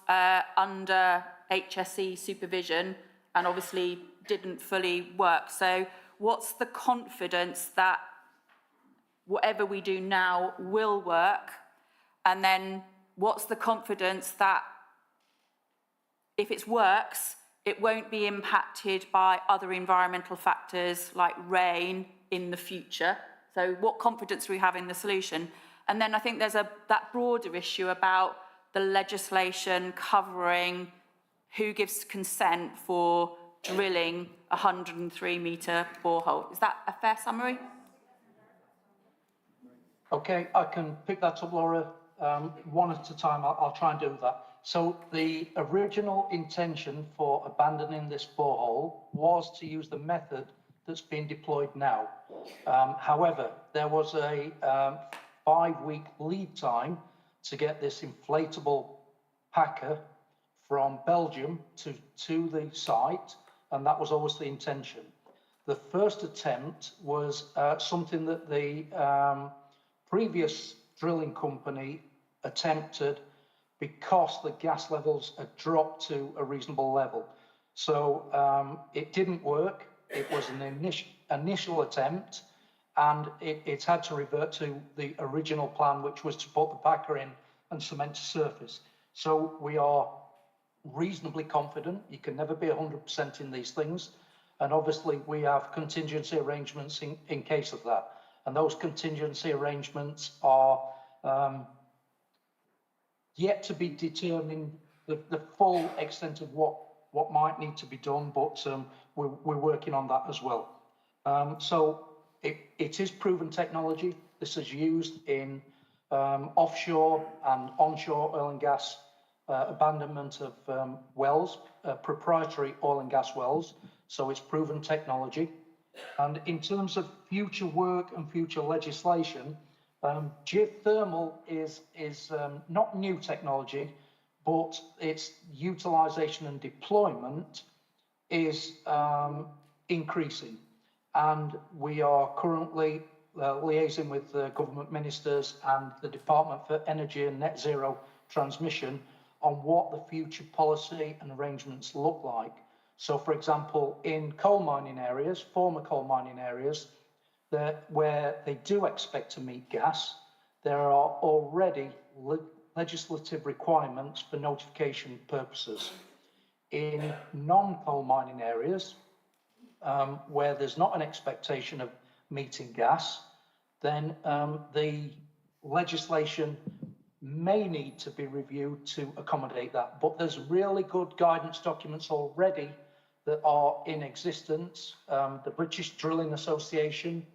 under HSE supervision and obviously didn't fully work. So what's the confidence that whatever we do now will work? And then what's the confidence that if it works, it won't be impacted by other environmental factors like rain in the future? So what confidence do we have in the solution? And then I think there's that broader issue about the legislation covering who gives consent for drilling a 103-metre borehole. Is that a fair summary? Okay, I can pick that up, Laura. One at a time, I'll try and do that. So the original intention for abandoning this borehole was to use the method that's being deployed now. However, there was a 5-week lead time to get this inflatable packer from Belgium to the site, and that was always the intention. The first attempt was something that the previous drilling company attempted because the gas levels had dropped to a reasonable level. So it didn't work. It was an initial attempt, and it had to revert to the original plan, which was to put the packer in and cement to surface. So we are reasonably confident. You can never be 100% in these things. And obviously we have contingency arrangements in case of that. And those contingency arrangements are yet to be determined, the full extent of what might need to be done, but we're working on that as well. So it is proven technology. This is used in offshore and onshore oil and gas abandonment of wells, proprietary oil and gas wells. So it's proven technology. And in terms of future work and future legislation, geothermal is not new technology, but its utilization and deployment is increasing. And we are currently liaising with the government ministers and the Department for Energy and Net Zero Transmission on what the future policy and arrangements look like. So, for example, in coal mining areas, former coal mining areas, where they do expect to meet gas, there are already legislative requirements for notification purposes. In non-coal mining areas, where there's not an expectation of meeting gas, then the legislation may need to be reviewed to accommodate that. But there's really good guidance documents already that are in existence. The British Drilling Association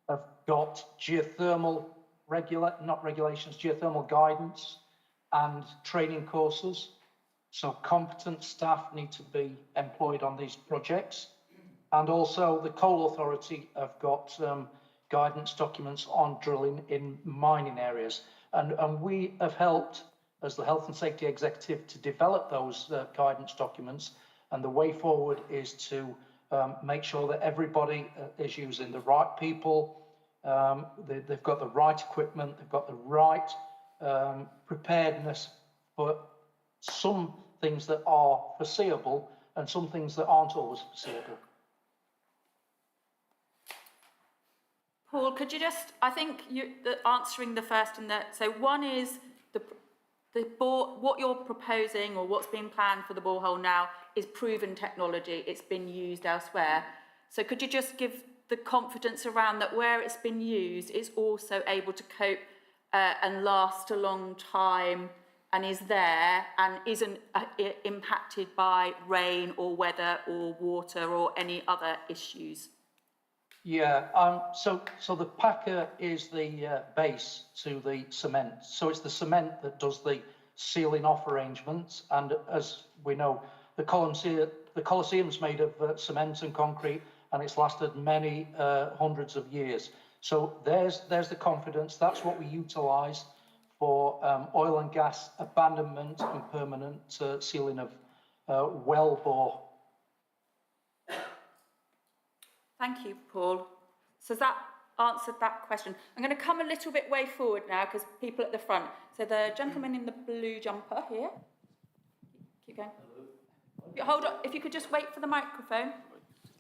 have got geothermal geothermal guidance and training courses. So competent staff need to be employed on these projects. And also the Coal Authority have got guidance documents on drilling in mining areas. And we have helped, as the Health and Safety Executive, to develop those guidance documents. And the way forward is to make sure that everybody is using the right people, they've got the right equipment, they've got the right preparedness for some things that are foreseeable and some things that aren't always foreseeable. Paul, could you just, I think answering the first and so one is what you're proposing or what's being planned for the borehole now is proven technology. It's been used elsewhere. So could you just give the confidence around that where it's been used, it's also able to cope and last a long time and is there and isn't impacted by rain or weather or water or any other issues? Yeah, so the packer is the base to the cement. So it's the cement that does the sealing off arrangements. And as we know, the Colosseum's made of cement and concrete, and it's lasted many hundreds of years. So there's the confidence. That's what we utilise for oil and gas abandonment and permanent sealing of well bore. Thank you, Paul. So has that answered that question? I'm going to come a little bit way forward now because people at the front. So the gentleman in the blue jumper here. Keep going. Hold on. If you could just wait for the microphone.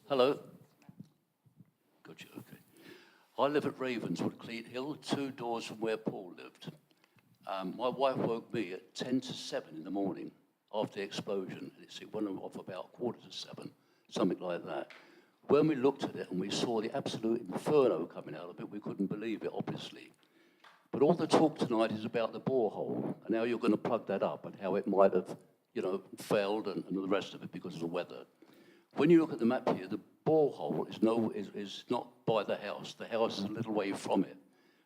Hello. Gotcha, okay. I live at Ravenswood, Cleat Hill, 2 doors from where Paul lived. My wife woke me at 10 to 7 in the morning after the explosion. It went off about 6:45, something like that. When we looked at it and we saw the absolute inferno coming out of it, we couldn't believe it, obviously. But all the talk tonight is about the borehole and how you're going to plug that up and how it might have, failed and the rest of it because of the weather. When you look at the map here, the borehole is not by the house. The house is a little way from it.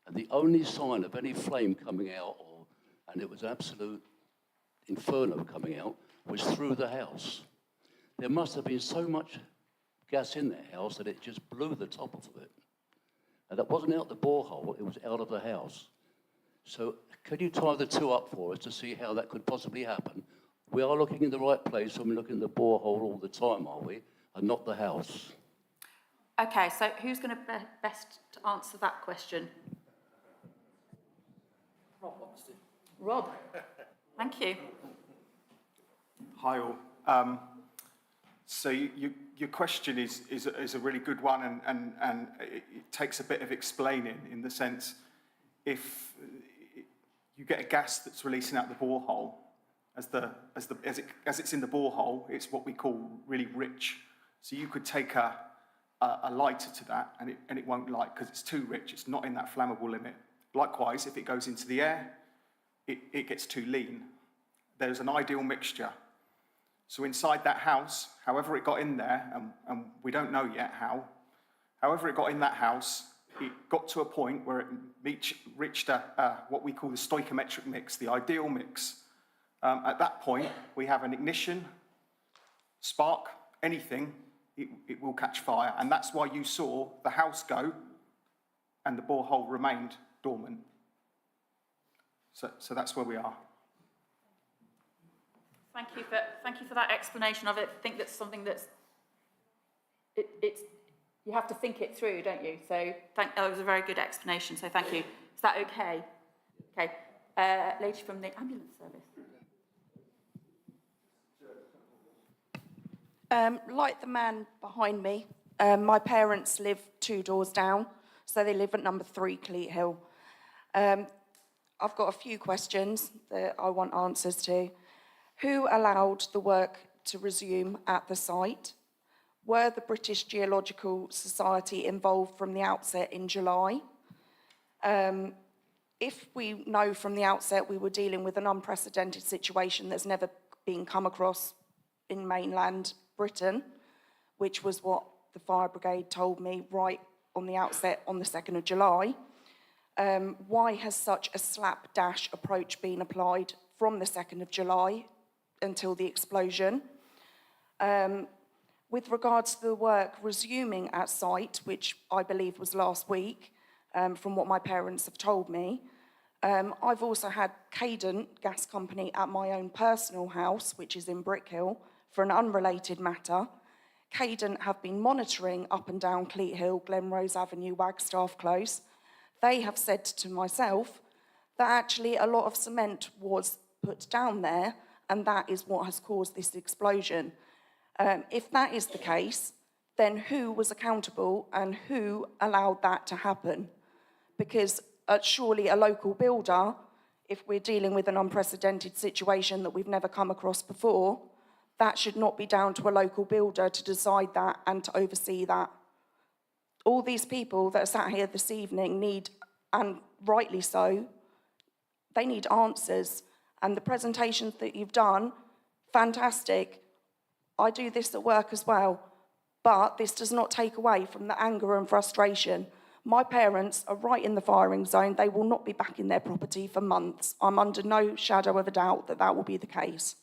And the only sign of any flame coming out, and it was absolute inferno coming out, was through the house. There must have been so much gas in that house that it just blew the top off of it. And that wasn't out the borehole, it was out of the house. So could you tie the two up for us to see how that could possibly happen? We are looking in the right place when we're looking at the borehole all the time, are we? And not the house. Okay, so who's going to best to answer that question? Rob. Thank you. Hi all. So your question is a really good one, and it takes a bit of explaining in the sense, if you get a gas that's releasing out the borehole, as it's in the borehole, it's what we call really rich. So you could take a lighter to that, and it won't light because it's too rich. It's not in that flammable limit. Likewise, if it goes into the air, it gets too lean. There's an ideal mixture. So inside that house, however it got in there, and we don't know yet how, however it got in that house, it got to a point where it reached what we call the stoichiometric mix, the ideal mix. At that point, we have an ignition, spark, anything, it will catch fire. And that's why you saw the house go and the borehole remained dormant. So that's where we are. Thank you for that explanation of it. I think that's something that's you have to think it through, don't you? So that was a very good explanation. So thank you. Is that okay? Okay. Lady from the ambulance service. Like the man behind me, my parents live 2 doors down, so they live at number 3 Cleat Hill. I've got a few questions that I want answers to. Who allowed the work to resume at the site? Were the British Geological Society involved from the outset in July? If we know from the outset we were dealing with an unprecedented situation that's never been come across in mainland Britain, which was what the fire brigade told me right on the outset on the 2nd of July, why has such a slapdash approach been applied from the 2nd of July until the explosion? With regards to the work resuming at site, which I believe was last week, from what my parents have told me, I've also had Cadent Gas Company at my own personal house, which is in Brickhill, for an unrelated matter. Cadent have been monitoring up and down Cleat Hill, Glenrose Avenue, Wagstaffe Close. They have said to myself that actually a lot of cement was put down there, and that is what has caused this explosion. If that is the case, then who was accountable and who allowed that to happen? Because surely a local builder, if we're dealing with an unprecedented situation that we've never come across before, that should not be down to a local builder to decide that and to oversee that. All these people that are sat here this evening need, and rightly so, they need answers. And the presentations that you've done, fantastic. I do this at work as well, but this does not take away from the anger and frustration. My parents are right in the firing zone. They will not be back in their property for months. I'm under no shadow of a doubt that that will be the case.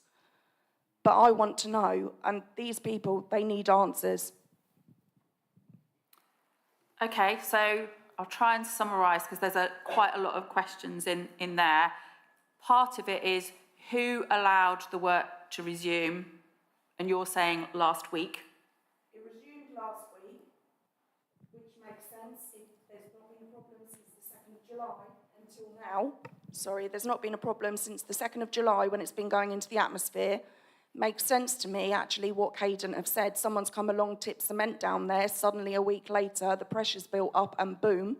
But I want to know, and these people, they need answers. Okay, so I'll try and summarise because there's quite a lot of questions in there. Part of it is who allowed the work to resume, and you're saying last week. It resumed last week, which makes sense if there's not been a problem since the 2nd of July until now. Sorry, there's not been a problem since the 2nd of July when it's been going into the atmosphere. Makes sense to me, actually, what Cadent have said. Someone's come along, tipped cement down there, suddenly a week later, the pressure's built up and boom.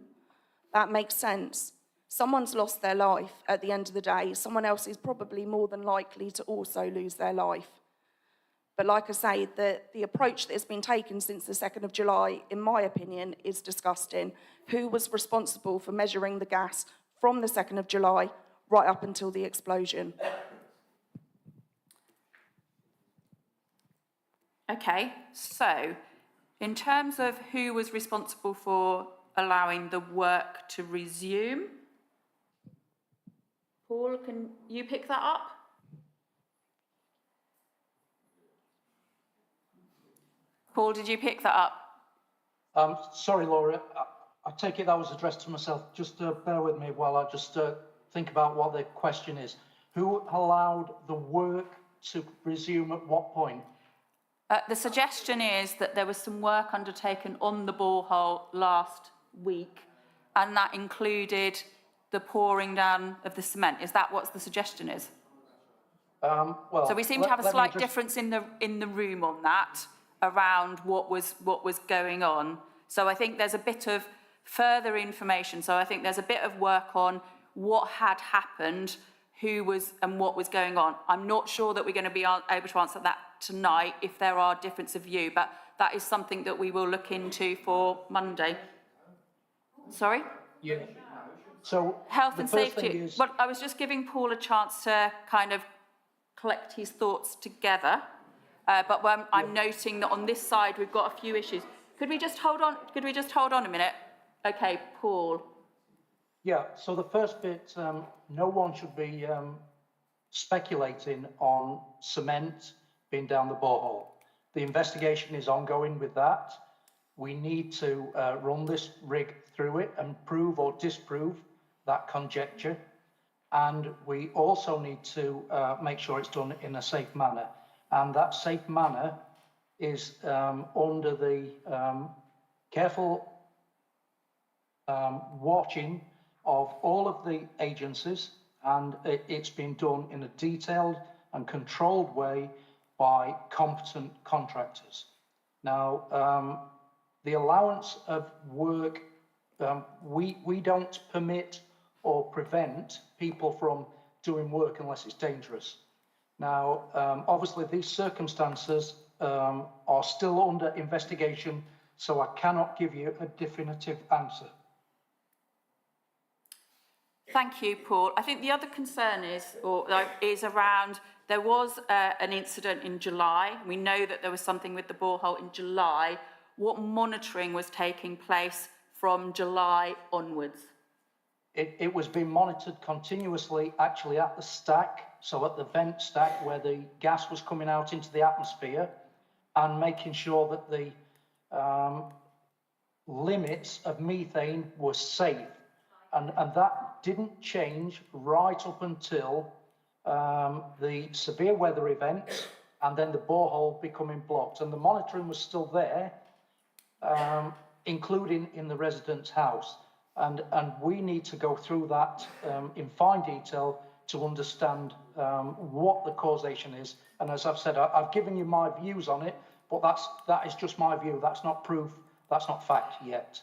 That makes sense. Someone's lost their life at the end of the day. Someone else is probably more than likely to also lose their life. But like I say, the approach that has been taken since the 2nd of July, in my opinion, is disgusting. Who was responsible for measuring the gas from the 2nd of July right up until the explosion? Okay, so in terms of who was responsible for allowing the work to resume, Paul, can you pick that up? Paul, did you pick that up? Sorry, Laura, I take it that was addressed to myself. Just bear with me while I just think about what the question is. Who allowed the work to resume at what point? The suggestion is that there was some work undertaken on the borehole last week, and that included the pouring down of the cement. Is that what the suggestion is? Well, so we seem to have a slight difference in the room on that, around what was going on. So I think there's a bit of further information. So I think there's a bit of work on what had happened, who was and what was going on. I'm not sure that we're going to be able to answer that tonight if there are difference of view, but that is something that we will look into for Monday. Sorry? Yeah. So health and safety. Well, I was just giving Paul a chance to kind of collect his thoughts together. But I'm noting that on this side we've got a few issues. Could we just hold on? Could we just hold on a minute? Okay, Paul. Yeah. So the first bit, no one should be speculating on cement being down the borehole. The investigation is ongoing with that. We need to run this rig through it and prove or disprove that conjecture. And we also need to make sure it's done in a safe manner. And that safe manner is under the careful watching of all of the agencies, and it's been done in a detailed and controlled way by competent contractors. Now, the allowance of work, we don't permit or prevent people from doing work unless it's dangerous. Now, obviously these circumstances are still under investigation, so I cannot give you a definitive answer. Thank you, Paul. I think the other concern is around, there was an incident in July. We know that there was something with the borehole in July. What monitoring was taking place from July onwards? It was being monitored continuously, actually at the stack, so at the vent stack where the gas was coming out into the atmosphere, and making sure that the limits of methane were safe. And that didn't change right up until the severe weather event and then the borehole becoming blocked. And the monitoring was still there, including in the resident's house. And we need to go through that in fine detail to understand what the causation is. And as I've said, I've given you my views on it, but that is just my view. That's not proof. That's not fact yet.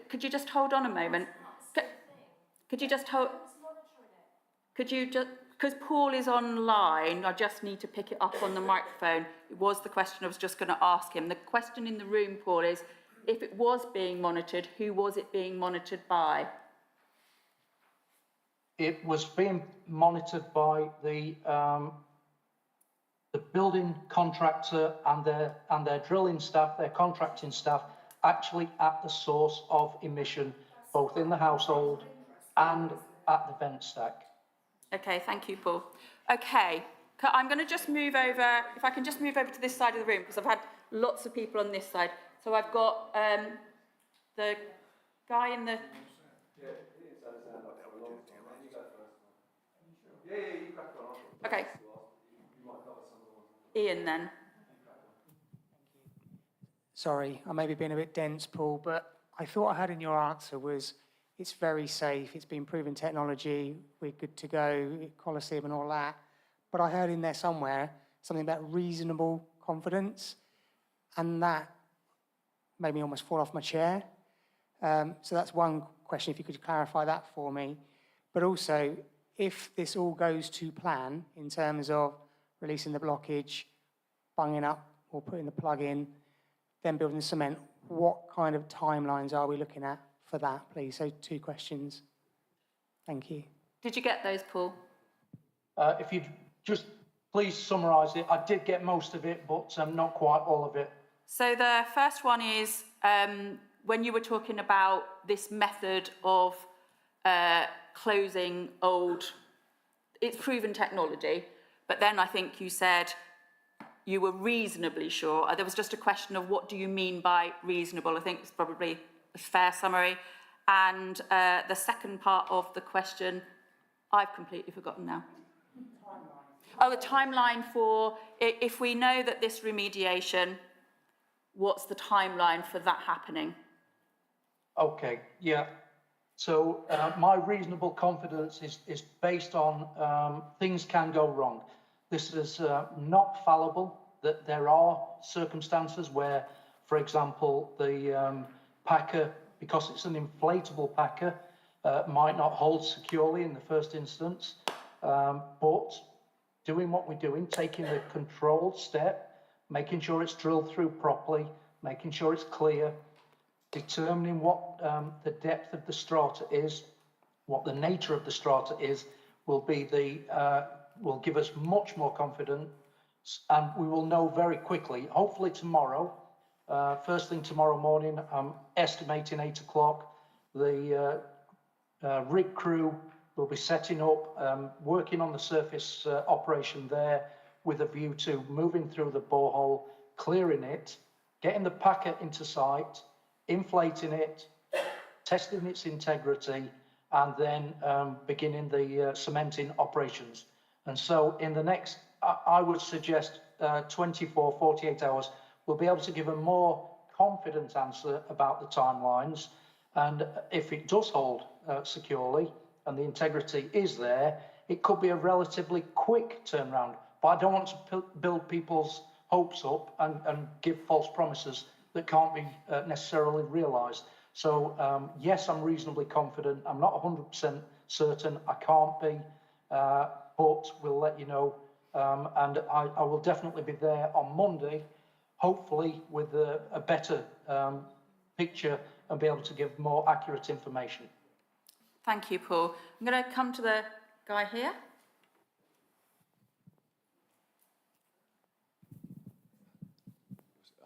Could you just hold on a moment? Could you just hold? Could you just, because Paul is online, I just need to pick it up on the microphone. It was the question I was just going to ask him. The question in the room, Paul, is if it was being monitored, who was it being monitored by? It was being monitored by the building contractor and their drilling staff, their contracting staff, actually at the source of emission, both in the household and at the vent stack. Okay, thank you, Paul. Okay, I'm going to just move over, if I can just move over to this side of the room, because I've had lots of people on this side. So I've got the guy in the... Okay. Ian, then. Sorry, I may be being a bit dense, Paul, but I thought I heard in your answer was it's very safe, it's been proven technology, we're good to go, Coliseum and all that. But I heard in there somewhere something about reasonable confidence, and that made me almost fall off my chair. So that's one question, if you could clarify that for me. But also, if this all goes to plan in terms of releasing the blockage, bunging up or putting the plug in, then building the cement, what kind of timelines are we looking at for that, please? So 2 questions. Thank you. Did you get those, Paul? If you'd just please summarise it. I did get most of it, but not quite all of it. So the first one is when you were talking about this method of closing old, it's proven technology, but then I think you said you were reasonably sure. There was just a question of what do you mean by reasonable? I think it's probably a fair summary. And the second part of the question, I've completely forgotten now. Oh, the timeline for, if we know that this remediation, what's the timeline for that happening? Okay, yeah. So my reasonable confidence is based on things can go wrong. This is not fallible, that there are circumstances where, for example, the packer, because it's an inflatable packer, might not hold securely in the first instance, but doing what we're doing, taking the controlled step, making sure it's drilled through properly, making sure it's clear, determining what the depth of the strata is, what the nature of the strata is, will give us much more confidence, and we will know very quickly, hopefully tomorrow, first thing tomorrow morning, I'm estimating 8 o'clock, the rig crew will be setting up, working on the surface operation there with a view to moving through the borehole, clearing it, getting the packer into site, inflating it, testing its integrity, and then beginning the cementing operations. And so in the next, I would suggest 24, 48 hours, we'll be able to give a more confident answer about the timelines. And if it does hold securely and the integrity is there, it could be a relatively quick turnaround. But I don't want to build people's hopes up and give false promises that can't be necessarily realised. So yes, I'm reasonably confident. I'm not 100% certain. I can't be, but we'll let you know. And I will definitely be there on Monday, hopefully with a better picture and be able to give more accurate information. Thank you, Paul. I'm going to come to the guy here.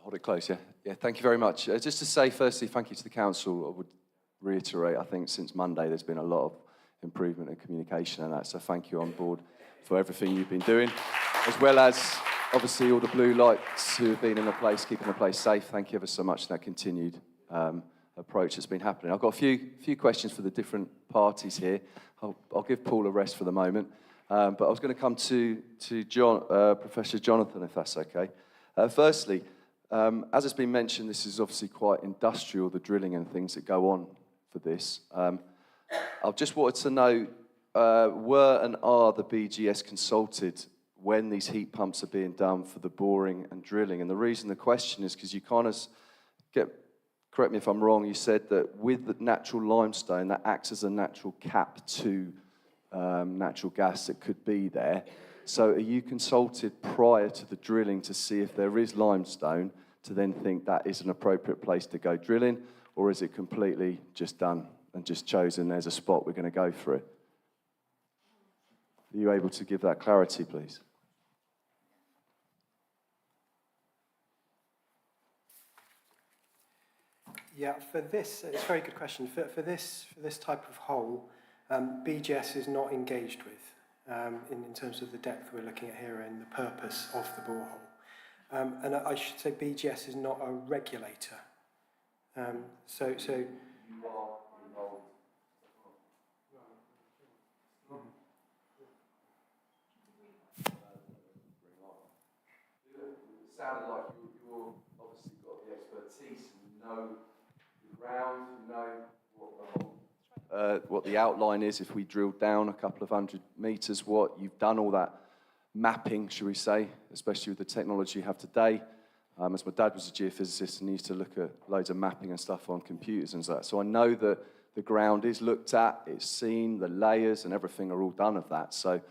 Hold it close, yeah? Yeah, thank you very much. Just to say, firstly, thank you to the council. I would reiterate, I think since Monday there's been a lot of improvement in communication and that, so thank you on board for everything you've been doing, as well as, obviously, all the blue lights who have been in the place, keeping the place safe. Thank you ever so much for that continued approach that's been happening. I've got a few questions for the different parties here. I'll give Paul a rest for the moment, but I was going to come to Professor Jonathan, if that's okay. Firstly, as it's been mentioned, this is obviously quite industrial, the drilling and things that go on for this. I just wanted to know, were and are the BGS consulted when these heat pumps are being done for the boring and drilling? And the reason the question is because you kind of correct me if I'm wrong, you said that with the natural limestone, that acts as a natural cap to natural gas that could be there. So are you consulted prior to the drilling to see if there is limestone to then think that is an appropriate place to go drilling, or is it completely just done and just chosen there's a spot we're going to go for it? Are you able to give that clarity, please? Yeah, for this, it's a very good question. For this type of hole, BGS is not engaged with in terms of the depth we're looking at here and the purpose of the borehole. And I should say BGS is not a regulator. So you are involved. It sounded like you're obviously got the expertise and you know the ground, you know what the outline is. If we drilled down a couple of 100 metres, you've done all that mapping, shall we say, especially with the technology you have today. As my dad was a geophysicist and he used to look at loads of mapping and stuff on computers and that. So I know that the ground is looked at, it's seen, the layers and everything are all done of that. So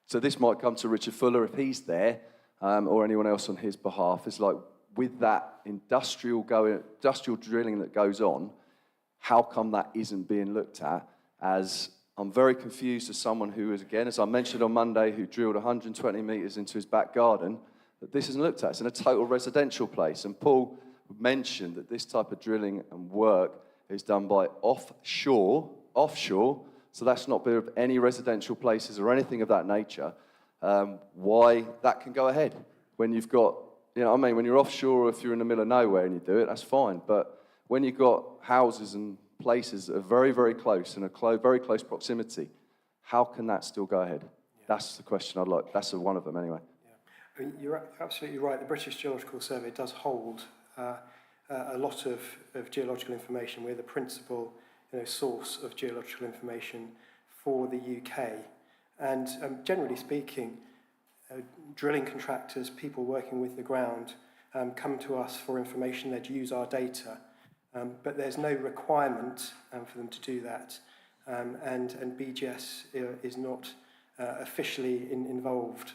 this might come to Richard Fuller if he's there, or anyone else on his behalf. It's like, with that industrial drilling that goes on, how come that isn't being looked at? As I'm very confused as someone who is, again, as I mentioned on Monday, who drilled 120 metres into his back garden, that this isn't looked at. It's in a total residential place. And Paul mentioned that this type of drilling and work is done by offshore, so that's not with any residential places or anything of that nature. Why that can go ahead when you've got, you know what I mean, when you're offshore or if you're in the middle of nowhere and you do it, that's fine. But when you've got houses and places that are very, very close in a very close proximity, how can that still go ahead? Yeah. That's the question I'd like. That's one of them anyway. Yeah. I mean, you're absolutely right. The British Geological Survey does hold a lot of geological information. We're the principal source of geological information for the UK. And generally speaking, drilling contractors, people working with the ground, come to us for information. They'd use our data. But there's no requirement for them to do that. And BGS is not officially involved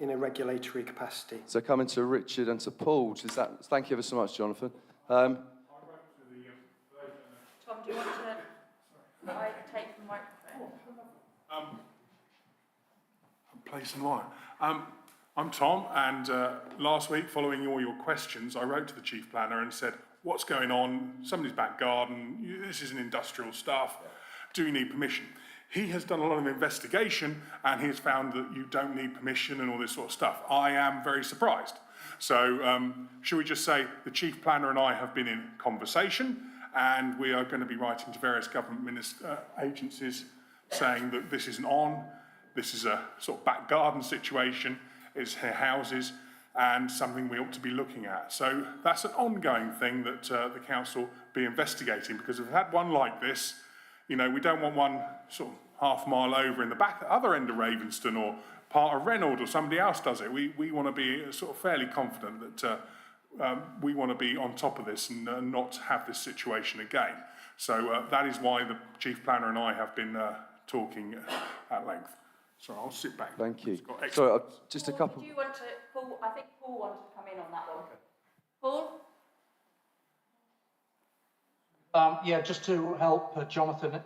in a regulatory capacity. So coming to Richard and to Paul, thank you ever so much, Jonathan. Tom, do you want to take the microphone? Place and line. I'm Tom, and last week, following all your questions, I wrote to the Chief Planner and said, what's going on? Somebody's back garden, this isn't industrial stuff, do you need permission? He has done a lot of investigation and he has found that you don't need permission and all this sort of stuff. I am very surprised. So should we just say the Chief Planner and I have been in conversation and we are going to be writing to various government agencies saying that this isn't on, this is a sort of back garden situation, it's houses, and something we ought to be looking at. So that's an ongoing thing that the council be investigating, because if we've had one like this, you know, we don't want one sort of half mile over in the back, other end of Ravenston or part of Reynolds or somebody else does it. We want to be sort of fairly confident that we want to be on top of this and not have this situation again. So that is why the Chief Planner and I have been talking at length. So I'll sit back. Thank you. Got Sorry, just a couple. Do you want to, Paul? I think Paul wanted to come in on that one. Paul? Yeah, just to help Jonathan,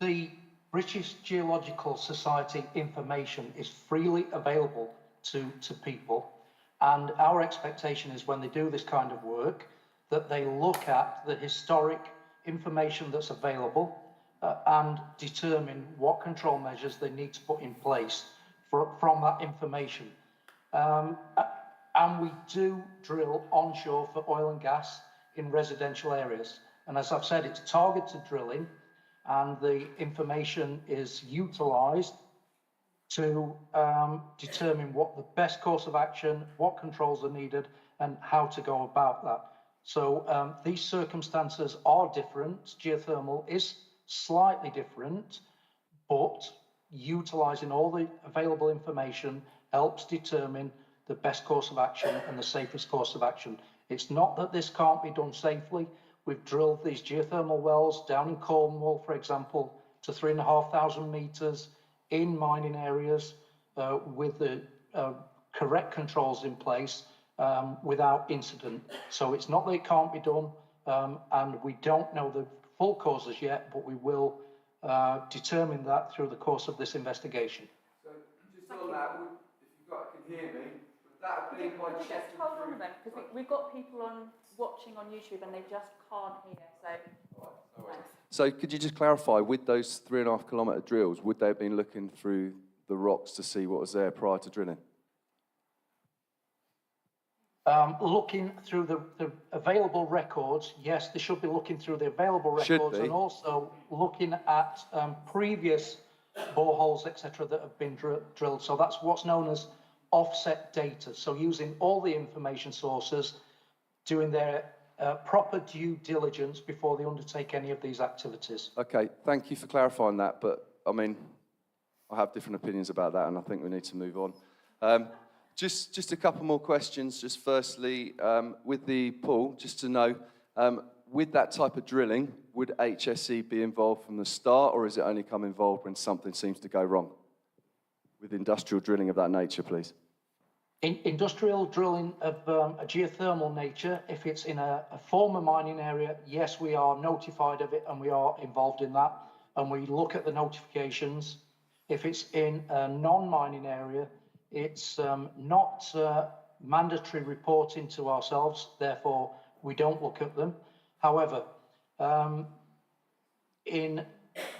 the British Geological Society information is freely available to people, and our expectation is when they do this kind of work that they look at the historic information that's available and determine what control measures they need to put in place from that information. And we do drill onshore for oil and gas in residential areas. And as I've said, it's targeted drilling, and the information is utilised to determine what the best course of action, what controls are needed, and how to go about that. So these circumstances are different. Geothermal is slightly different, but utilising all the available information helps determine the best course of action and the safest course of action. It's not that this can't be done safely. We've drilled these geothermal wells down in Cornwall, for example, to 3,500 metres in mining areas with the correct controls in place without incident. So it's not that it can't be done, and we don't know the full causes yet, but we will determine that through the course of this investigation. So just on that, if you guys can hear me, would that have been by Just hold on a minute, because we've got people watching on YouTube and they just can't hear. So could you just clarify, with those 3.5 kilometre drills, would they have been looking through the rocks to see what was there prior to drilling? Looking through the available records, yes, they should be looking through the available records and also looking at previous boreholes, etc., that have been drilled. So that's what's known as offset data. So using all the information sources, doing their proper due diligence before they undertake any of these activities. Okay, thank you for clarifying that, but I mean, I have different opinions about that, and I think we need to move on. Just a couple more questions. Just firstly, with the pool, just to know, with that type of drilling, would HSE be involved from the start, or is it only come involved when something seems to go wrong? With industrial drilling of that nature, please. Industrial drilling of a geothermal nature, if it's in a former mining area, yes, we are notified of it and we are involved in that, and we look at the notifications. If it's in a non-mining area, it's not mandatory reporting to ourselves, therefore we don't look at them. However, in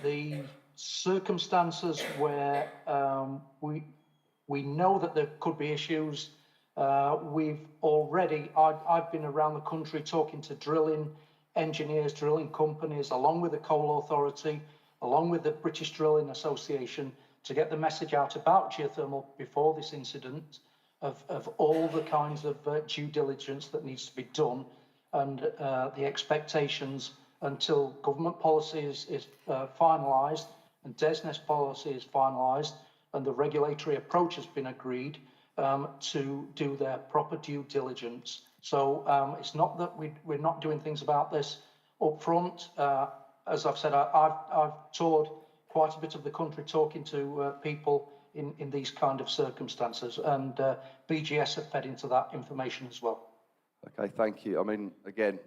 the circumstances where we know that there could be issues, we've already, I've been around the country talking to drilling engineers, drilling companies, along with the Coal Authority, along with the British Drilling Association, to get the message out about geothermal before this incident, of all the kinds of due diligence that needs to be done, and the expectations until government policy is finalised and DESNES policy is finalised and the regulatory approach has been agreed to do their proper due diligence. So it's not that we're not doing things about this up front. As I've said, I've toured quite a bit of the country talking to people in these kind of circumstances, and BGS have fed into that information as well. Okay, thank you. I mean, again,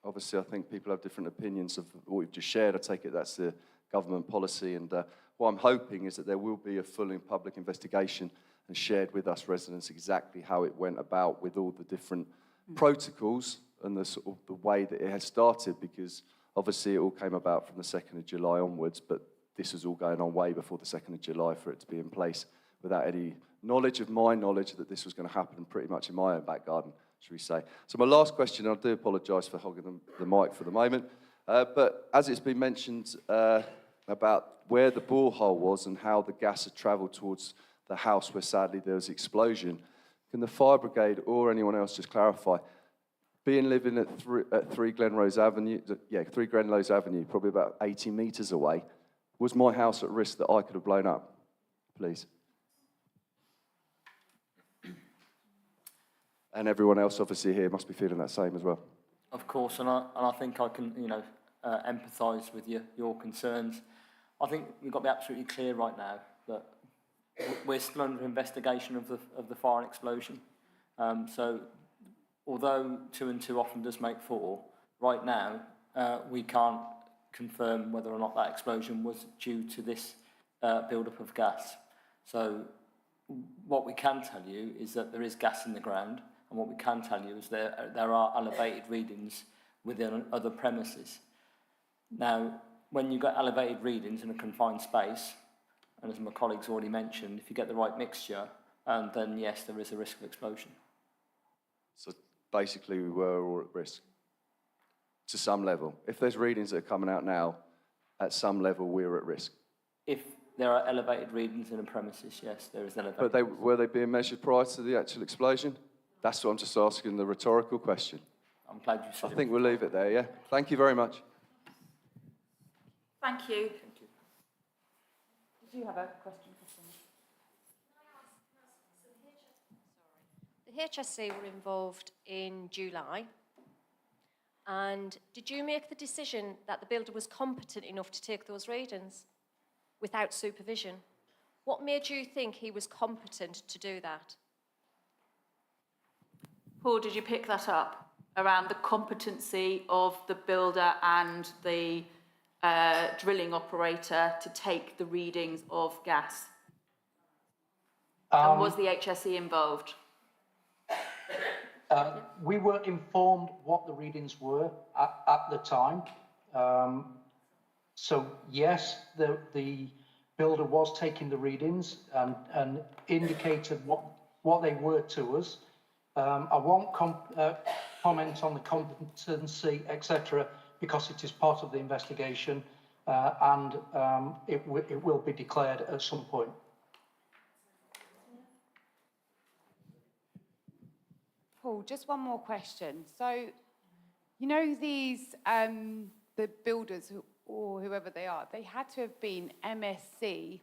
obviously I think people have different opinions of what we've just shared. I take it that's the government policy, and what I'm hoping is that there will be a full and public investigation and shared with us residents exactly how it went about with all the different protocols and the sort of the way that it has started, because obviously it all came about from the 2nd of July onwards, but this was all going on way before the 2nd of July for it to be in place without any knowledge of my knowledge that this was going to happen pretty much in my own back garden, should we say. So my last question, and I do apologise for hogging the mic for the moment, but as it's been mentioned about where the borehole was and how the gas had travelled towards the house where sadly there was an explosion, can the fire brigade or anyone else just clarify, living at 3 Glenrose Avenue, 3 Glenrose Avenue, probably about 80 metres away, was my house at risk that I could have blown up, please? And everyone else obviously here must be feeling that same as well. Of course, and I think I can, empathise with your concerns. I think we've got to be absolutely clear right now that we're still under investigation of the fire and explosion. So, although 2 and 2 often does make 4, right now we can't confirm whether or not that explosion was due to this build-up of gas. So, what we can tell you is that there is gas in the ground. And what we can tell you is there are elevated readings within other premises. Now, when you get elevated readings in a confined space, and as my colleagues already mentioned, if you get the right mixture, then yes, there is a risk of explosion. So basically we were all at risk to some level. If there's readings that are coming out now, at some level we're at risk. If there are elevated readings in a premises, yes, there is elevated. But were they being measured prior to the actual explosion? That's what I'm just asking, the rhetorical question. I'm glad you said I think we'll leave it there, yeah? Thank you very much. Thank you. Did you have a question for someone? The HSE were involved in July, and did you make the decision that the builder was competent enough to take those readings without supervision? What made you think he was competent to do that? Paul, did you pick that up around the competency of the builder and the drilling operator to take the readings of gas? And was the HSE involved? We were informed what the readings were at the time. So yes, the builder was taking the readings and indicated what they were to us. I won't comment on the competency, etc., because it is part of the investigation, and it will be declared at some point. Paul, just one more question. So, you know these, the builders or whoever they are, they had to have been MSc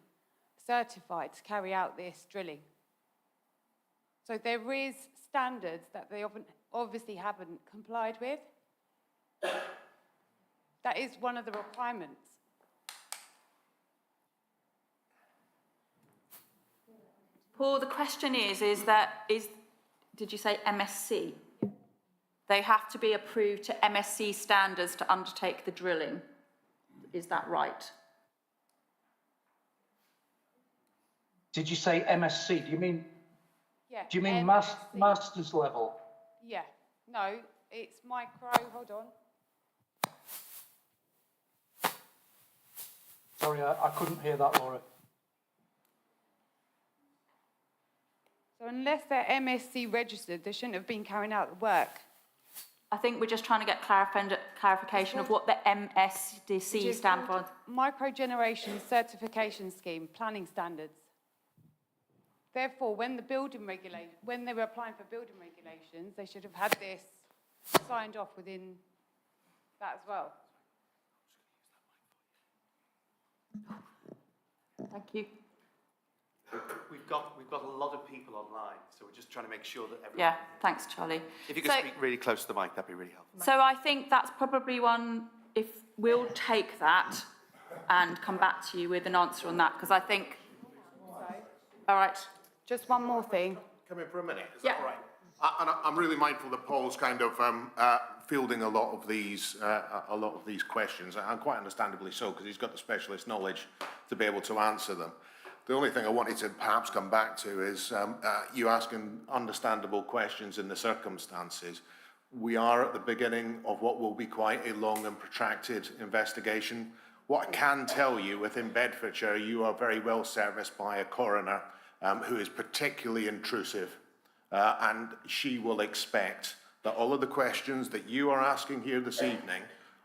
certified to carry out this drilling. So there is standards that they obviously haven't complied with. That is one of the requirements. Paul, the question is did you say MSc? They have to be approved to MSc standards to undertake the drilling. Is that right? Did you say MSc? Do you mean? Yeah. Do you mean master's level? Yeah. No, it's micro. Hold on. Sorry, I couldn't hear that, Laura. So unless they're MSc registered, they shouldn't have been carrying out the work. I think we're just trying to get clarification of what the MSDC stand for. Microgeneration Certification Scheme, planning standards. Therefore, when they were applying for building regulations, they should have had this signed off within that as well. Thank you. We've got a lot of people online, so we're just trying to make sure that everyone... Yeah, thanks, Charlie. If you could speak really close to the mic, that'd be really helpful. So I think that's probably one, if we'll take that and come back to you with an answer on that, because I think... All right. Just one more thing. Come in for a minute, is that all right? And I'm really mindful that Paul's kind of fielding a lot of these questions, and quite understandably so, because he's got the specialist knowledge to be able to answer them. The only thing I wanted to perhaps come back to is you asking understandable questions in the circumstances. We are at the beginning of what will be quite a long and protracted investigation. What I can tell you, within Bedfordshire, you are very well serviced by a coroner who is particularly intrusive, and she will expect that all of the questions that you are asking here this evening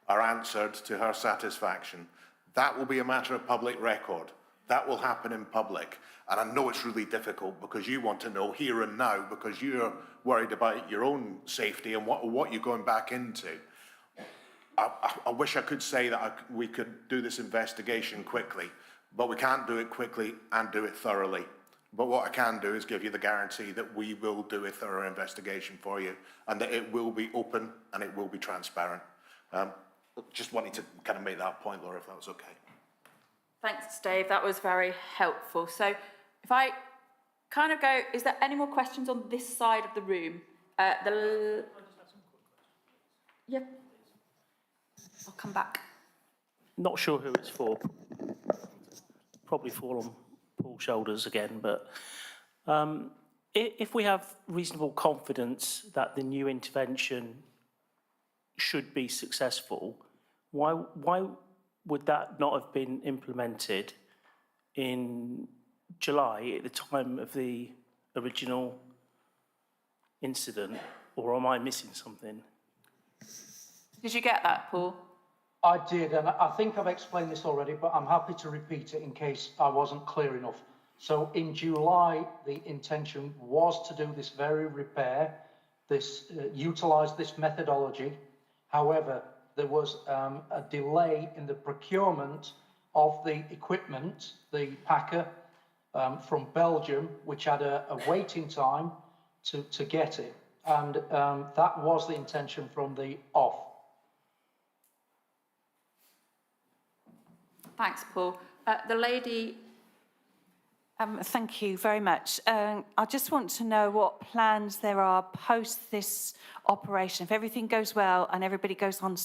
are answered to her satisfaction. That will be a matter of public record. That will happen in public. And I know it's really difficult because you want to know here and now, because you're worried about your own safety and what you're going back into. I wish I could say that we could do this investigation quickly, but we can't do it quickly and do it thoroughly. But what I can do is give you the guarantee that we will do a thorough investigation for you and that it will be open and it will be transparent. Just wanted to kind of make that point, Laura, if that was okay. Thanks, Dave. That was very helpful. So if I kind of go, is there any more questions on this side of the room? Yep. I'll come back. Not sure who it's for. Probably fall on Paul's shoulders again, but if we have reasonable confidence that the new intervention should be successful, why would that not have been implemented in July at the time of the original incident, or am I missing something? Did you get that, Paul? I did, and I think I've explained this already, but I'm happy to repeat it in case I wasn't clear enough. So in July, the intention was to do this very repair, utilise this methodology. However, there was a delay in the procurement of the equipment, the packer from Belgium, which had a waiting time to get it. And that was the intention from the off. Thanks, Paul. The lady... Thank you very much. I just want to know what plans there are post this operation. If everything goes well and everybody goes on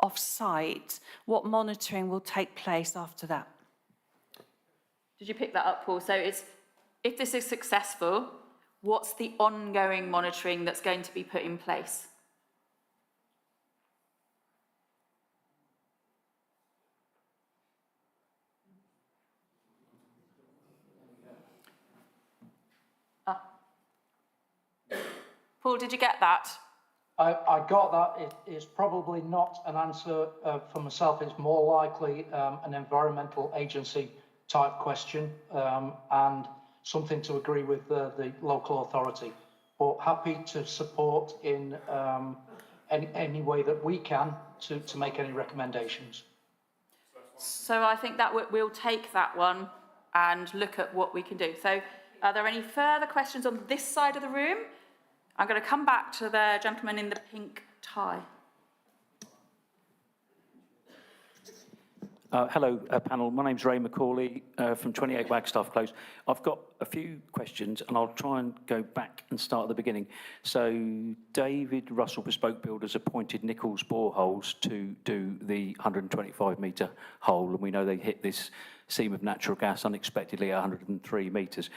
off-site, what monitoring will take place after that? Did you pick that up, Paul? So it's, if this is successful, what's the ongoing monitoring that's going to be put in place? Paul, did you get that? I got that. It is probably not an answer for myself. It's more likely an environmental agency type question and something to agree with the local authority. But happy to support in any way that we can to make any recommendations. So I think that we'll take that one and look at what we can do. So are there any further questions on this side of the room? I'm going to come back to the gentleman in the pink tie. Hello, panel. My name's Ray McCauley from 28 Wagstaffe Close. I've got a few questions, and I'll try and go back and start at the beginning. So David Russell, Bespoke Builders, appointed Nichols Boreholes to do the 125-metre hole, and we know they hit this seam of natural gas unexpectedly at 103 metres.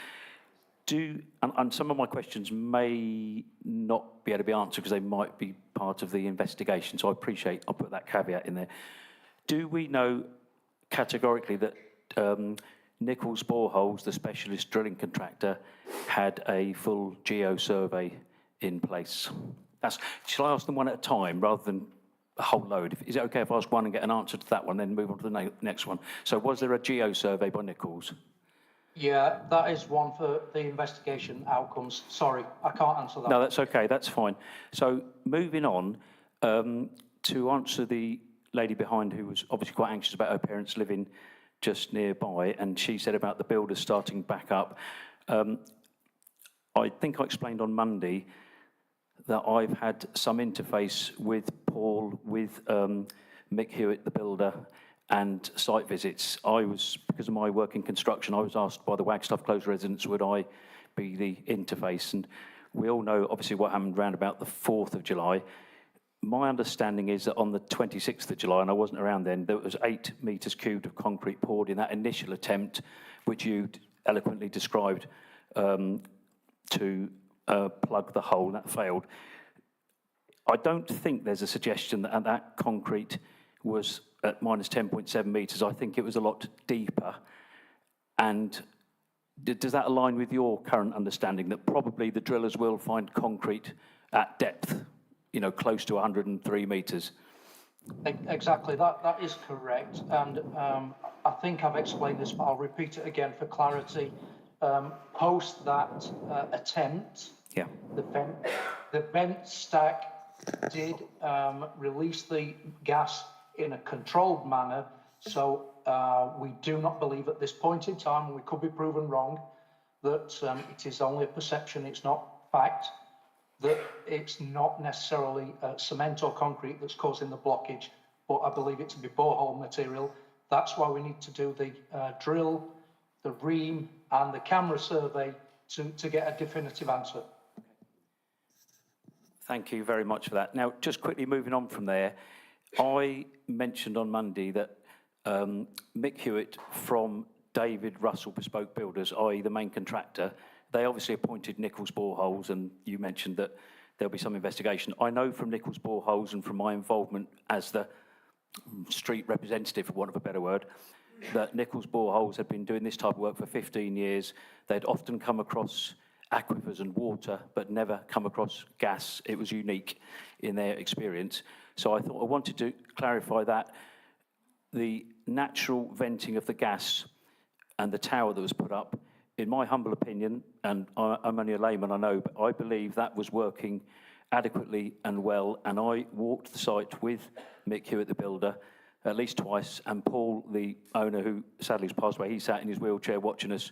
And some of my questions may not be able to be answered because they might be part of the investigation, so I appreciate I'll put that caveat in there. Do we know categorically that Nichols Boreholes, the specialist drilling contractor, had a full geo-survey in place? Shall I ask them one at a time rather than a whole load? Is it okay if I ask one and get an answer to that one, then move on to the next one? So was there a geo-survey by Nichols? Yeah, that is one for the investigation outcomes. Sorry, I can't answer that. No, that's okay, that's fine. So moving on, to answer the lady behind who was obviously quite anxious about her parents living just nearby, and she said about the builders starting back up. I think I explained on Monday that I've had some interface with Paul, with Mick Hewitt, the builder, and site visits. Because of my work in construction, I was asked by the Wagstaffe Close residents, would I be the interface? And we all know, obviously, what happened around about the 4th of July. My understanding is that on the 26th of July, and I wasn't around then, there was 8 metres cubed of concrete poured in that initial attempt, which you eloquently described, to plug the hole. That failed. I don't think there's a suggestion that that concrete was at minus 10.7 metres. I think it was a lot deeper. And does that align with your current understanding that probably the drillers will find concrete at depth, you know, close to 103 metres? Exactly, that is correct. And I think I've explained this, but I'll repeat it again for clarity. Post that attempt, yeah, the vent stack did release the gas in a controlled manner, so we do not believe at this point in time, we could be proven wrong, that it is only a perception, it's not fact, that it's not necessarily cement or concrete that's causing the blockage, but I believe it to be borehole material. That's why we need to do the drill, the ream, and the camera survey to get a definitive answer. Thank you very much for that. Now, just quickly moving on from there, I mentioned on Monday that Mick Hewitt from David Russell Bespoke Builders, i.e. the main contractor, they obviously appointed Nichols Boreholes, and you mentioned that there'll be some investigation. I know from Nichols Boreholes and from my involvement as the street representative, for want of a better word, that Nichols Boreholes had been doing this type of work for 15 years. They'd often come across aquifers and water, but never come across gas. It was unique in their experience. So I thought I wanted to clarify that the natural venting of the gas and the tower that was put up, in my humble opinion, and I'm only a layman, I know, but I believe that was working adequately and well. And I walked the site with Mick Hewitt, the builder, at least twice, and Paul, the owner, who sadly has passed away, he sat in his wheelchair watching us,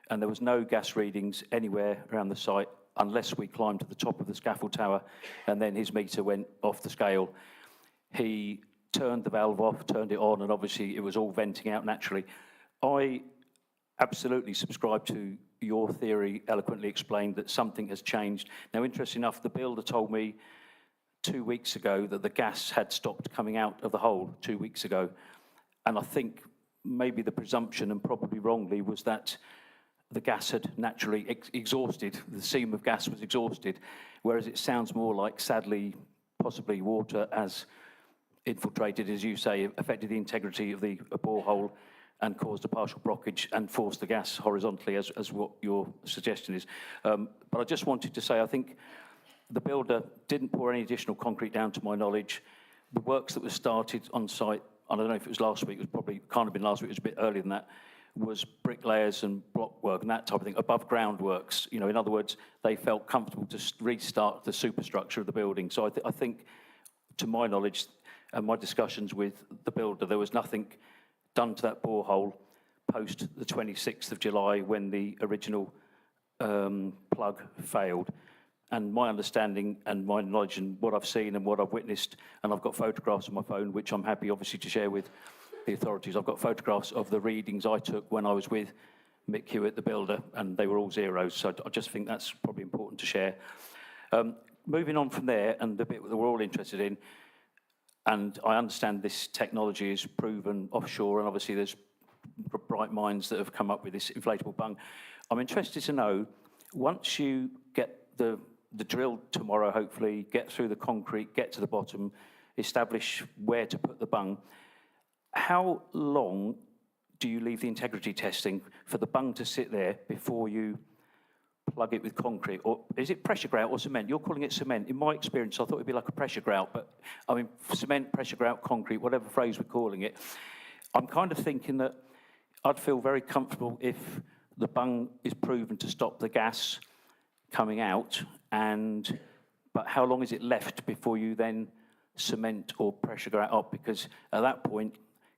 and there was no gas readings anywhere around the site unless we climbed to the top of the scaffold tower, and then his meter went off the scale. He turned the valve off, turned it on, and obviously it was all venting out naturally. I absolutely subscribe to your theory, eloquently explained, that something has changed. Now, interesting enough, the builder told me 2 weeks ago that the gas had stopped coming out of the hole 2 weeks ago. And I think maybe the presumption, and probably wrongly, was that the gas had naturally exhausted, the seam of gas was exhausted, whereas it sounds more like, sadly, possibly water has infiltrated, as you say, affected the integrity of the borehole and caused a partial blockage and forced the gas horizontally, as what your suggestion is. But I just wanted to say, I think the builder didn't pour any additional concrete down, to my knowledge. The works that were started on site, I don't know if it was last week, it was probably, can't have been last week, it was a bit earlier than that, was bricklayers and block work and that type of thing, above ground works. You know, in other words, they felt comfortable to restart the superstructure of the building. So I think, to my knowledge and my discussions with the builder, there was nothing done to that borehole post the 26th of July when the original plug failed. And my understanding and my knowledge and what I've seen and what I've witnessed, and I've got photographs on my phone, which I'm happy, obviously, to share with the authorities. I've got photographs of the readings I took when I was with Mick Hewitt, the builder, and they were all zeros. So I just think that's probably important to share. Moving on from there, and the bit that we're all interested in, and I understand this technology is proven offshore, and obviously there's bright minds that have come up with this inflatable bung. I'm interested to know, once you get the drill tomorrow, hopefully, get through the concrete, get to the bottom, establish where to put the bung, how long do you leave the integrity testing for the bung to sit there before you plug it with concrete? Or is it pressure grout or cement? You're calling it cement. In my experience, I thought it'd be like a pressure grout, but I mean, cement, pressure grout, concrete, whatever phrase we're calling it. I'm kind of thinking that I'd feel very comfortable if the bung is proven to stop the gas coming out, but how long is it left before you then cement or pressure grout up? Because at that point,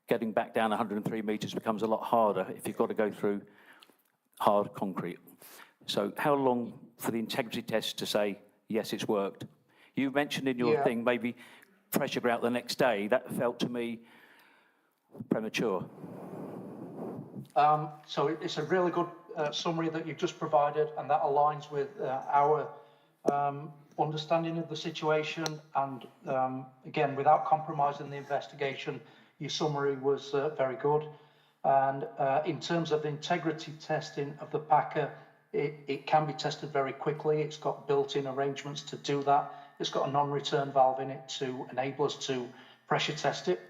getting back down 103 metres becomes a lot harder if you've got to go through hard concrete. So how long for the integrity test to say, yes, it's worked? You mentioned in your thing maybe pressure grout the next day. That felt to me premature. So it's a really good summary that you've just provided, and that aligns with our understanding of the situation. And again, without compromising the investigation, your summary was very good. And in terms of integrity testing of the packer, it can be tested very quickly. It's got built-in arrangements to do that. It's got a non-return valve in it to enable us to pressure test it.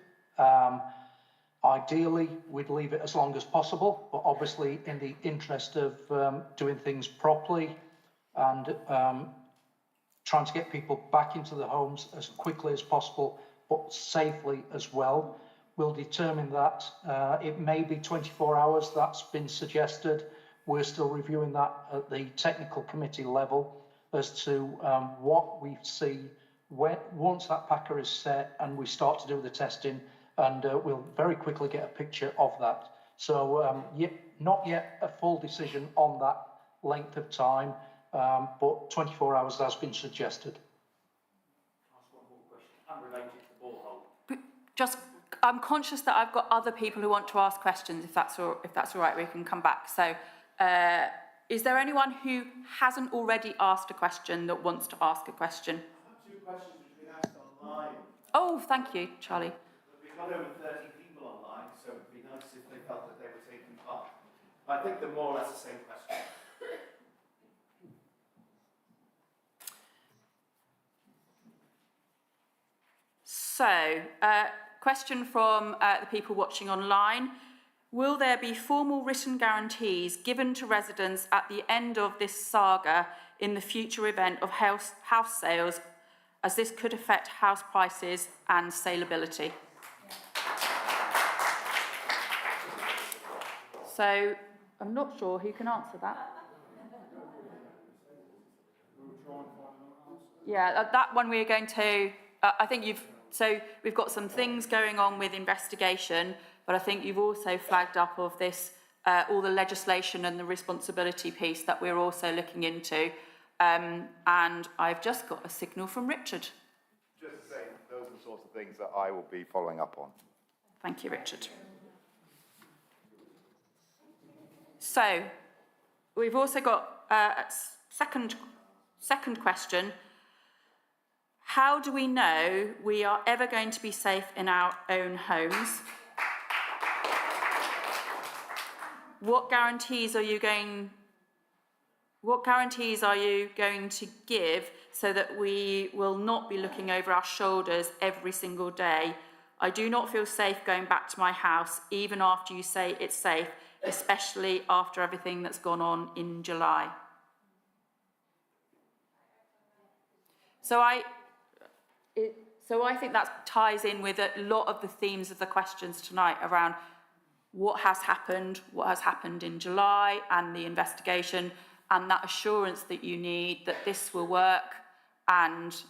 Ideally, we'd leave it as long as possible, but obviously in the interest of doing things properly and trying to get people back into the homes as quickly as possible, but safely as well, we'll determine that. It may be 24 hours, that's been suggested. We're still reviewing that at the technical committee level as to what we see once that packer is set and we start to do the testing, and we'll very quickly get a picture of that. So not yet a full decision on that length of time, but 24 hours has been suggested. Unrelated to the borehole. Just, I'm conscious that I've got other people who want to ask questions. If that's all right, we can come back. So, is there anyone who hasn't already asked a question that wants to ask a question? I have 2 questions which have been asked online. Oh, thank you, Charlie. We've got over 30 people online, so it would be nice if they felt that they were taking part. I think they're more or less the same question. So, question from the people watching online. Will there be formal written guarantees given to residents at the end of this saga in the future event of house sales, as this could affect house prices and saleability? So, I'm not sure who can answer that. Yeah, that one we're going to, I think so we've got some things going on with investigation, but I think you've also flagged up of this, all the legislation and the responsibility piece that we're also looking into. And I've just got a signal from Richard. Just to say, those are the sorts of things that I will be following up on. Thank you, Richard. So, we've also got a second question. How do we know we are ever going to be safe in our own homes? What guarantees are you going to give so that we will not be looking over our shoulders every single day? I do not feel safe going back to my house, even after you say it's safe, especially after everything that's gone on in July. So I think that ties in with a lot of the themes of the questions tonight around what has happened in July and the investigation, and that assurance that you need that this will work, and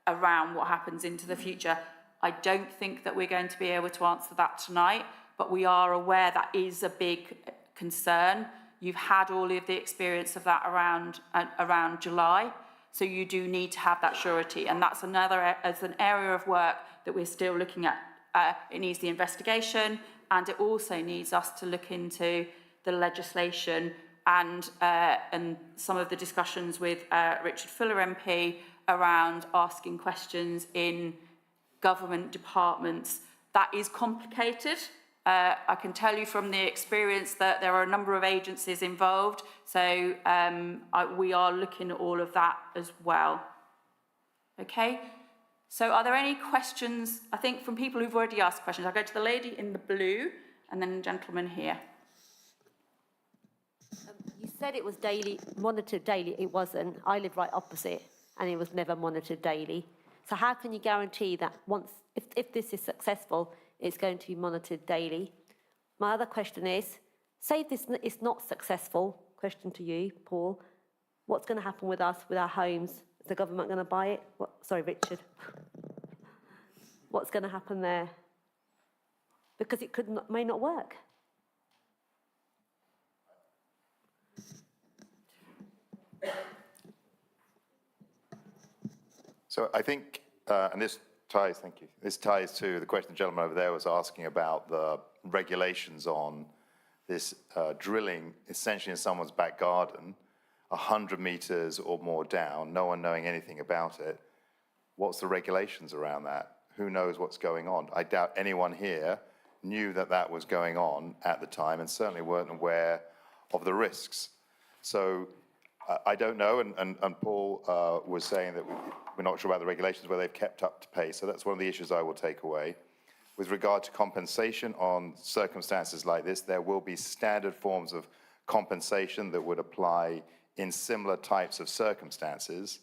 around what happens into the future. I don't think that we're going to be able to answer that tonight, but we are aware that is a big concern. You've had all of the experience of that around July. So you do need to have that surety, and that's an area of work that we're still looking at. It needs the investigation, and it also needs us to look into the legislation and some of the discussions with Richard Fuller MP around asking questions in government departments. That is complicated. I can tell you from the experience that there are a number of agencies involved, so we are looking at all of that as well. Okay, so are there any questions, I think, from people who've already asked questions? I'll go to the lady in the blue and then the gentleman here. You said it was monitored daily. It wasn't. I live right opposite, and it was never monitored daily. So how can you guarantee that if this is successful, it's going to be monitored daily? My other question is, say if this is not successful, question to you, Paul, what's going to happen with us, with our homes? Is the government going to buy it? Sorry, Richard. What's going to happen there? Because it may not work. So I think, and this ties, thank you, this ties to the question the gentleman over there was asking about the regulations on this drilling essentially in someone's back garden, 100 meters or more down, no one knowing anything about it. What's the regulations around that? Who knows what's going on? I doubt anyone here knew that that was going on at the time, and certainly weren't aware of the risks. So I don't know, and Paul was saying that we're not sure about the regulations, where they've kept up to pace. So that's one of the issues I will take away. With regard to compensation on circumstances like this, there will be standard forms of compensation that would apply in similar types of circumstances.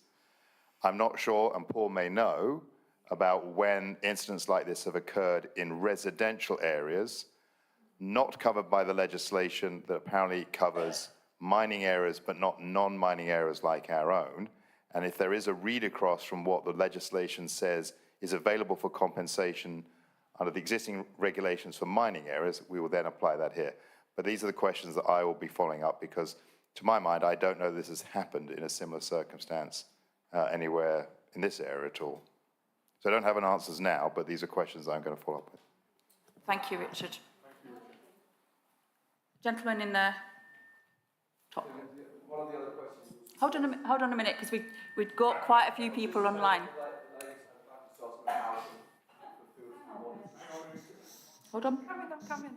I'm not sure, and Paul may know, about when incidents like this have occurred in residential areas, not covered by the legislation that apparently covers mining areas, but not non-mining areas like our own. And if there is a read across from what the legislation says is available for compensation under the existing regulations for mining areas, we will then apply that here. But these are the questions that I will be following up, because to my mind, I don't know this has happened in a similar circumstance anywhere in this area at all. So I don't have an answers now, but these are questions I'm going to follow up with. Thank you, Richard. Gentleman in the top. Hold on a minute, because we've got quite a few people online. Hold on. Come in.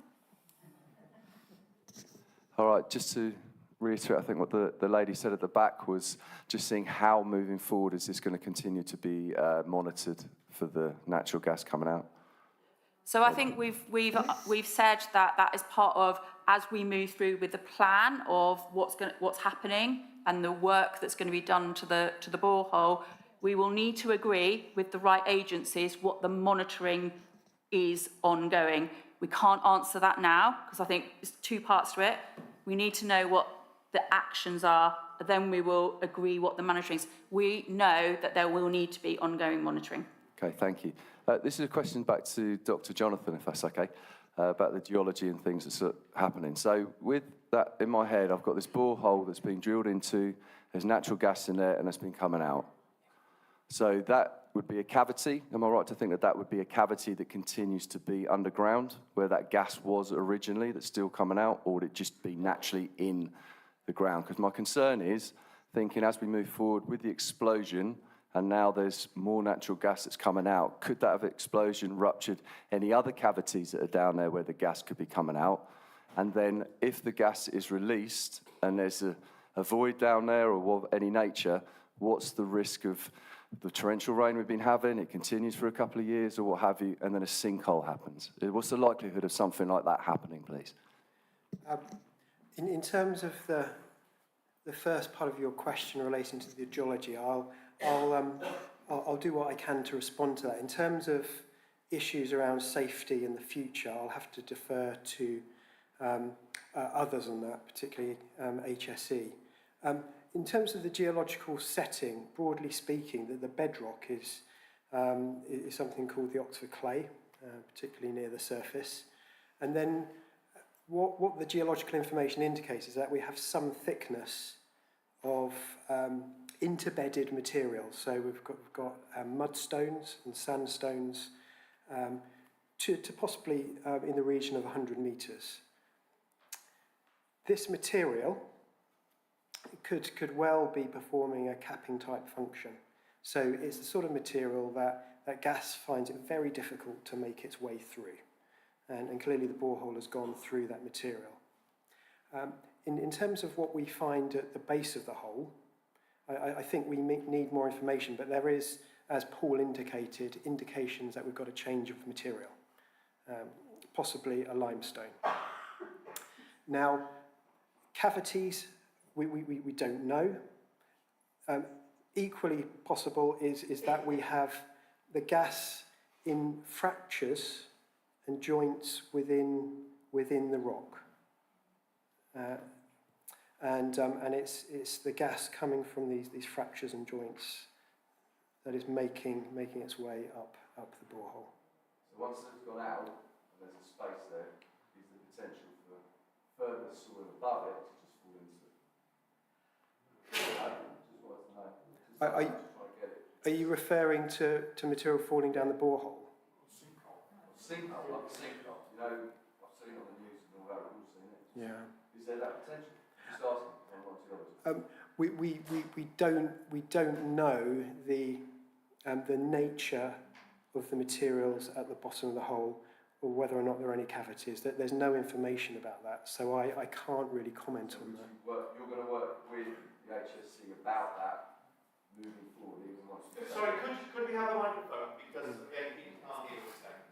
All right, just to reiterate, I think what the lady said at the back was just seeing how moving forward is this going to continue to be monitored for the natural gas coming out. So I think we've said that is part of, as we move through with the plan of what's happening and the work that's going to be done to the borehole, we will need to agree with the right agencies what the monitoring is ongoing. We can't answer that now because I think there's two parts to it. We need to know what the actions are, then we will agree what the monitoring is. We know that there will need to be ongoing monitoring. Okay, thank you. This is a question back to Dr. Jonathan, if that's okay, about the geology and things that's happening. So with that in my head, I've got this borehole that's been drilled into, there's natural gas in there, and that's been coming out. So that would be a cavity. Am I right to think that that would be a cavity that continues to be underground, where that gas was originally, that's still coming out, or would it just be naturally in the ground? Because my concern is, thinking as we move forward with the explosion, and now there's more natural gas that's coming out, could that have explosion ruptured any other cavities that are down there where the gas could be coming out? And then if the gas is released and there's a void down there or of any nature, what's the risk of the torrential rain we've been having, it continues for a couple of years or what have you, and then a sinkhole happens? What's the likelihood of something like that happening, please? In terms of the first part of your question relating to the geology, I'll do what I can to respond to that. In terms of issues around safety in the future, I'll have to defer to others on that, particularly HSE. In terms of the geological setting, broadly speaking, the bedrock is something called the Oxford clay, particularly near the surface. And then what the geological information indicates is that we have some thickness of interbedded materials. So we've got mudstones and sandstones to possibly in the region of 100 metres. This material could well be performing a capping type function. So it's the sort of material that gas finds it very difficult to make its way through. And clearly the borehole has gone through that material. In terms of what we find at the base of the hole, I think we need more information, but there is, as Paul indicated, indications that we've got a change of material, possibly a limestone. Now, cavities, we don't know. Equally possible is that we have the gas in fractures and joints within the rock. And it's the gas coming from these fractures and joints that is making its way up the borehole. So once it's gone out, and there's a space there, is the potential for further soil above it to just fall into it? Just wanted to know. Are you referring to material falling down the borehole? Sinkhole, like a sinkhole. You know, I've seen it on the news and all that, we've all seen it. Yeah. Is there that potential? Just asking, I'm not geologist. We don't know the nature of the materials at the bottom of the hole, or whether or not there are any cavities. There's no information about that, so I can't really comment on that. You're going to work with the HSC about that moving forward, even once. Sorry, could we have a microphone, because again, people can't hear what's saying.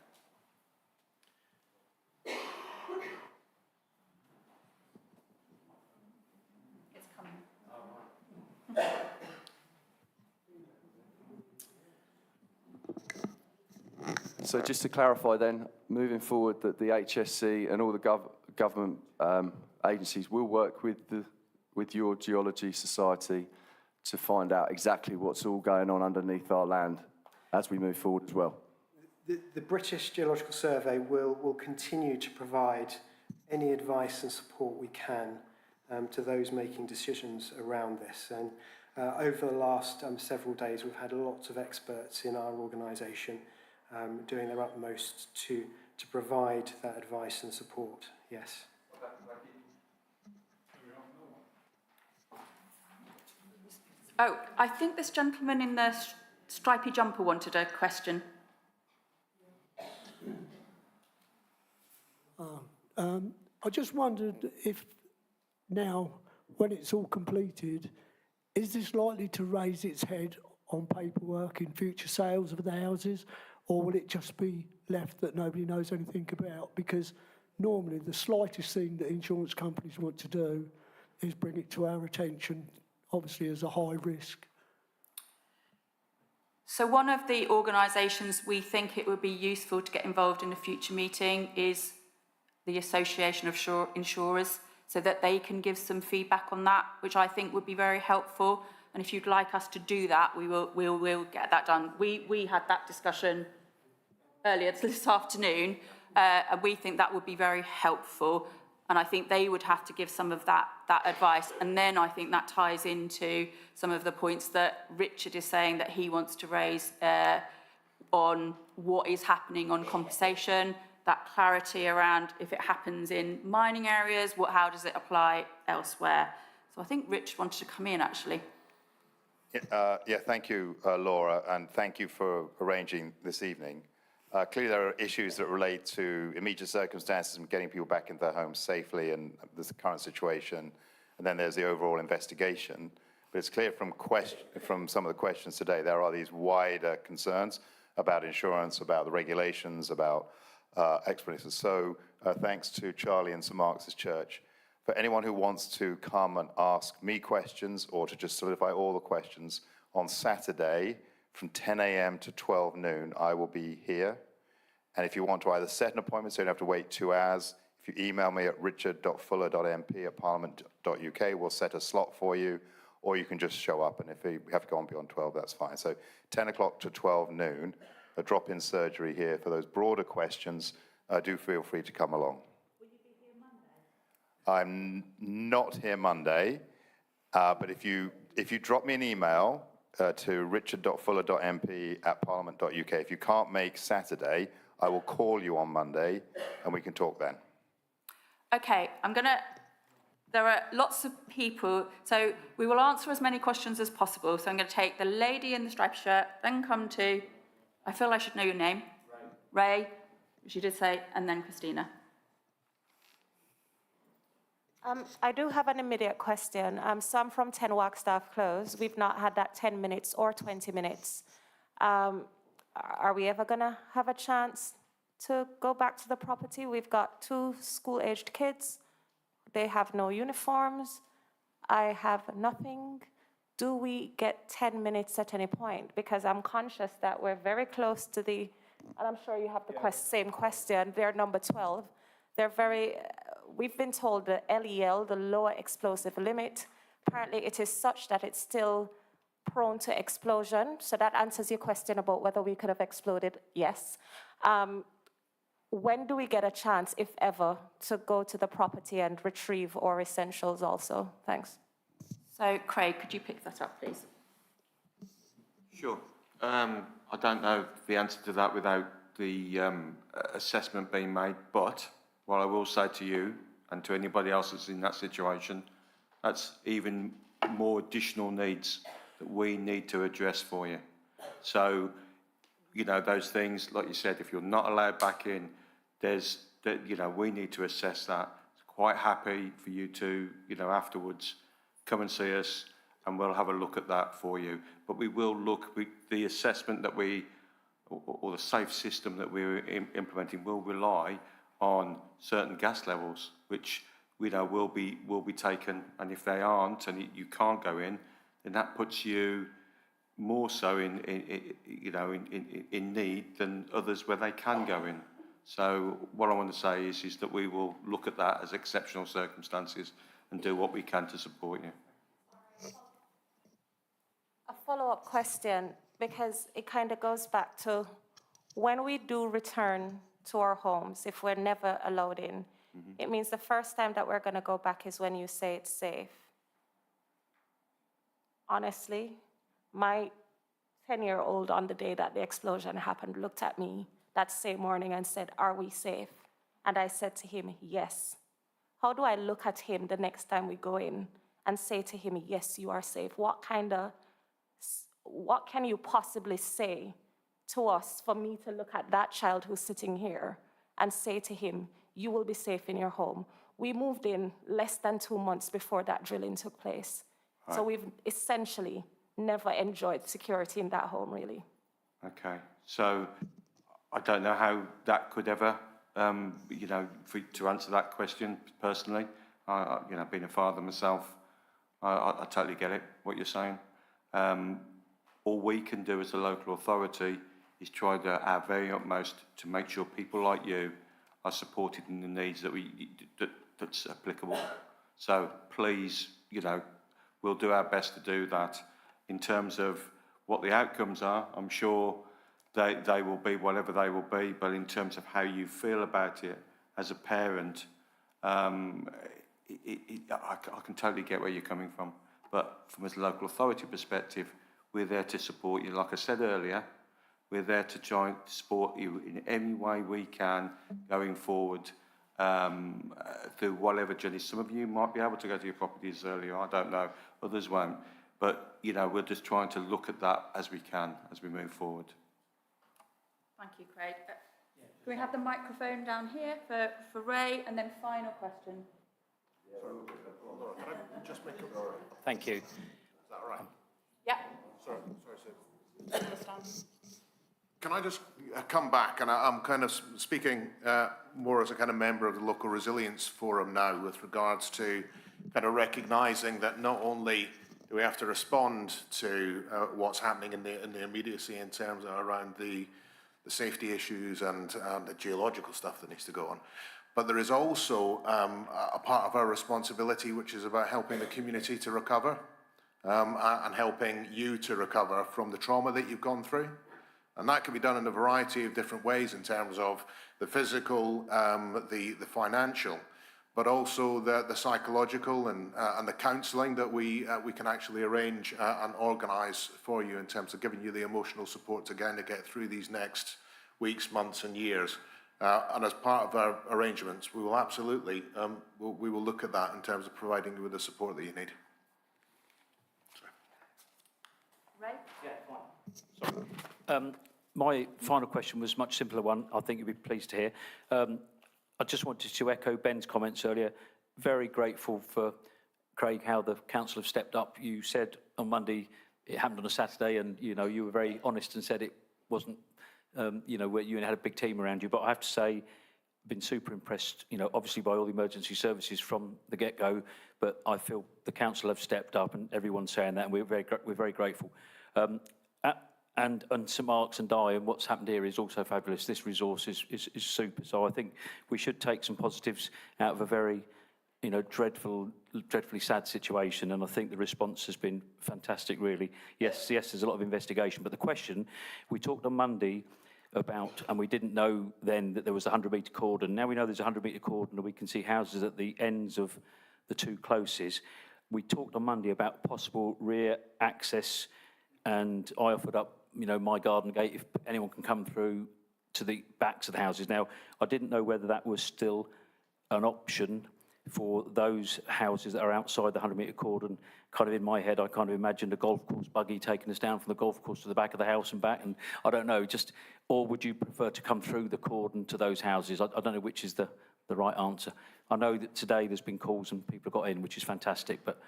It's coming. So just to clarify then, moving forward, that the HSC and all the government agencies will work with your Geology Society to find out exactly what's all going on underneath our land as we move forward as well. The British Geological Survey will continue to provide any advice and support we can to those making decisions around this. And over the last several days, we've had lots of experts in our organisation doing their utmost to provide that advice and support. Yes. Oh, I think this gentleman in the stripy jumper wanted a question. I just wondered if now, when it's all completed, is this likely to raise its head on paperwork in future sales of the houses, or will it just be left that nobody knows anything about? Because normally the slightest thing that insurance companies want to do is bring it to our attention, obviously as a high risk. So one of the organisations we think it would be useful to get involved in a future meeting is the Association of Insurers, so that they can give some feedback on that, which I think would be very helpful. And if you'd like us to do that, we'll get that done. We had that discussion earlier this afternoon, and we think that would be very helpful. And I think they would have to give some of that advice. And then I think that ties into some of the points that Richard is saying that he wants to raise on what is happening on compensation, that clarity around if it happens in mining areas, how does it apply elsewhere? So I think Rich wanted to come in, actually. Yeah, thank you, Laura, and thank you for arranging this evening. Clearly, there are issues that relate to immediate circumstances and getting people back into their homes safely and the current situation, and then there's the overall investigation. But it's clear from some of the questions today, there are these wider concerns about insurance, about the regulations, about explanations. So thanks to Charlie and St. Mark's Church. For anyone who wants to come and ask me questions or to just solidify all the questions, on Saturday from 10 a.m. to 12 noon, I will be here. And if you want to either set an appointment so you don't have to wait 2 hours, if you email me at richard.fuller.mp@parliament.uk, we'll set a slot for you, or you can just show up. And if you have to go on beyond 12, that's fine. So 10 o'clock to 12 noon, a drop-in surgery here for those broader questions. Do feel free to come along. Will you be here Monday? I'm not here Monday, but if you drop me an email to richard.fuller.mp@parliament.uk, if you can't make Saturday, I will call you on Monday and we can talk then. Okay, there are lots of people, so we will answer as many questions as possible. So I'm going to take the lady in the striped shirt, then come to, I feel I should know your name. Ray, which you did say, and then Christina. I do have an immediate question. So I'm from 10 Wagstaffe Close. We've not had that 10 minutes or 20 minutes. Are we ever going to have a chance to go back to the property? We've got 2 school-aged kids. They have no uniforms. I have nothing. Do we get 10 minutes at any point? Because I'm conscious that we're very close to the, and I'm sure you have the same question, they're number 12. They're very, we've been told the LEL, the lower explosive limit, apparently it is such that it's still prone to explosion. So that answers your question about whether we could have exploded, yes. When do we get a chance, if ever, to go to the property and retrieve our essentials also? Thanks. So, Craig, could you pick that up, please? Sure. I don't know the answer to that without the assessment being made, but what I will say to you and to anybody else that's in that situation, that's even more additional needs that we need to address for you. So, you know, those things, like you said, if you're not allowed back in, we need to assess that. Quite happy for you to, afterwards, come and see us and we'll have a look at that for you. But we will look, the assessment that or the safe system that we're implementing will rely on certain gas levels, which will be taken. And if they aren't, and you can't go in, then that puts you more so in need than others where they can go in. So what I want to say is that we will look at that as exceptional circumstances and do what we can to support you. A follow-up question, because it kind of goes back to when we do return to our homes, if we're never allowed in, It means the first time that we're going to go back is when you say it's safe. Honestly, my 10-year-old on the day that the explosion happened looked at me that same morning and said, "Are we safe?" And I said to him, "Yes." How do I look at him the next time we go in and say to him, "Yes, you are safe"? What can you possibly say to us for me to look at that child who's sitting here and say to him, "You will be safe in your home"? We moved in less than 2 months before that drilling took place. Right. So we've essentially never enjoyed security in that home, really. Okay, so I don't know how that could ever, to answer that question personally. Being a father myself, I totally get it, what you're saying. All we can do as a local authority is try our very utmost to make sure people like you are supported in the needs that's applicable. So please, we'll do our best to do that. In terms of what the outcomes are, I'm sure they will be whatever they will be, but in terms of how you feel about it as a parent, I can totally get where you're coming from. But from a local authority perspective, we're there to support you. Like I said earlier, we're there to try and support you in any way we can going forward through whatever journey. Some of you might be able to go to your properties earlier, I don't know, others won't. But, we're just trying to look at that as we can, as we move forward. Thank you, Craig. Can we have the microphone down here for Ray, and then final question? Laura, can I just make a... Thank you. Is that all right? Yeah. Sorry, Sue. Can I just come back, and I'm kind of speaking more as a kind of member of the Local Resilience Forum now with regards to kind of recognising that not only do we have to respond to what's happening in the immediacy in terms of around the safety issues and the geological stuff that needs to go on, but there is also a part of our responsibility which is about helping the community to recover and helping you to recover from the trauma that you've gone through. And that can be done in a variety of different ways in terms of the physical, the financial, but also the psychological and the counselling that we can actually arrange and organise for you in terms of giving you the emotional support again to get through these next weeks, months and years. And as part of our arrangements, we will absolutely, we will look at that in terms of providing you with the support that you need. Ray? Yeah, fine. My final question was a much simpler one. I think you'll be pleased to hear. I just wanted to echo Ben's comments earlier. Very grateful for, Craig, how the council have stepped up. You said on Monday it happened on a Saturday, and you were very honest and said it wasn't, where you had a big team around you. But I have to say, been super impressed, obviously by all the emergency services from the get-go. But I feel the council have stepped up, and everyone's saying that, and we're very grateful. And St Mark's and Dye and what's happened here is also fabulous. This resource is super. So I think we should take some positives out of a very, dreadfully sad situation. And I think the response has been fantastic, really. Yes, there's a lot of investigation. But the question, we talked on Monday about, and we didn't know then that there was a 100-metre cordon. Now we know there's a 100-metre cordon, and we can see houses at the ends of the two closest. We talked on Monday about possible rear access, and I offered up my garden gate, if anyone can come through to the backs of the houses. Now, I didn't know whether that was still an option for those houses that are outside the 100-metre cordon. Kind of in my head, I kind of imagined a golf course buggy taking us down from the golf course to the back of the house and back, and I don't know, or would you prefer to come through the cordon to those houses? I don't know which is the right answer. I know that today there's been calls and people have got in, which is fantastic, but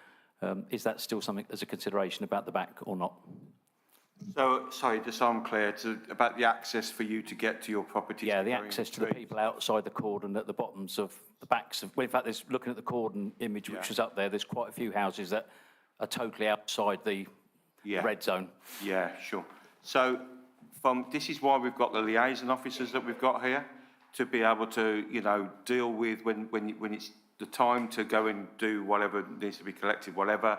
is that still something as a consideration about the back or not? So, sorry, just so I'm clear, about the access for you to get to your property. Yeah, the access to the people outside the cordon at the bottoms of the backs of, well, in fact, there's, looking at the cordon image which was up there, there's quite a few houses that are totally outside the red zone. Yeah, sure. So, this is why we've got the liaison officers that we've got here, to be able to, deal with when it's the time to go and do whatever needs to be collected, whatever.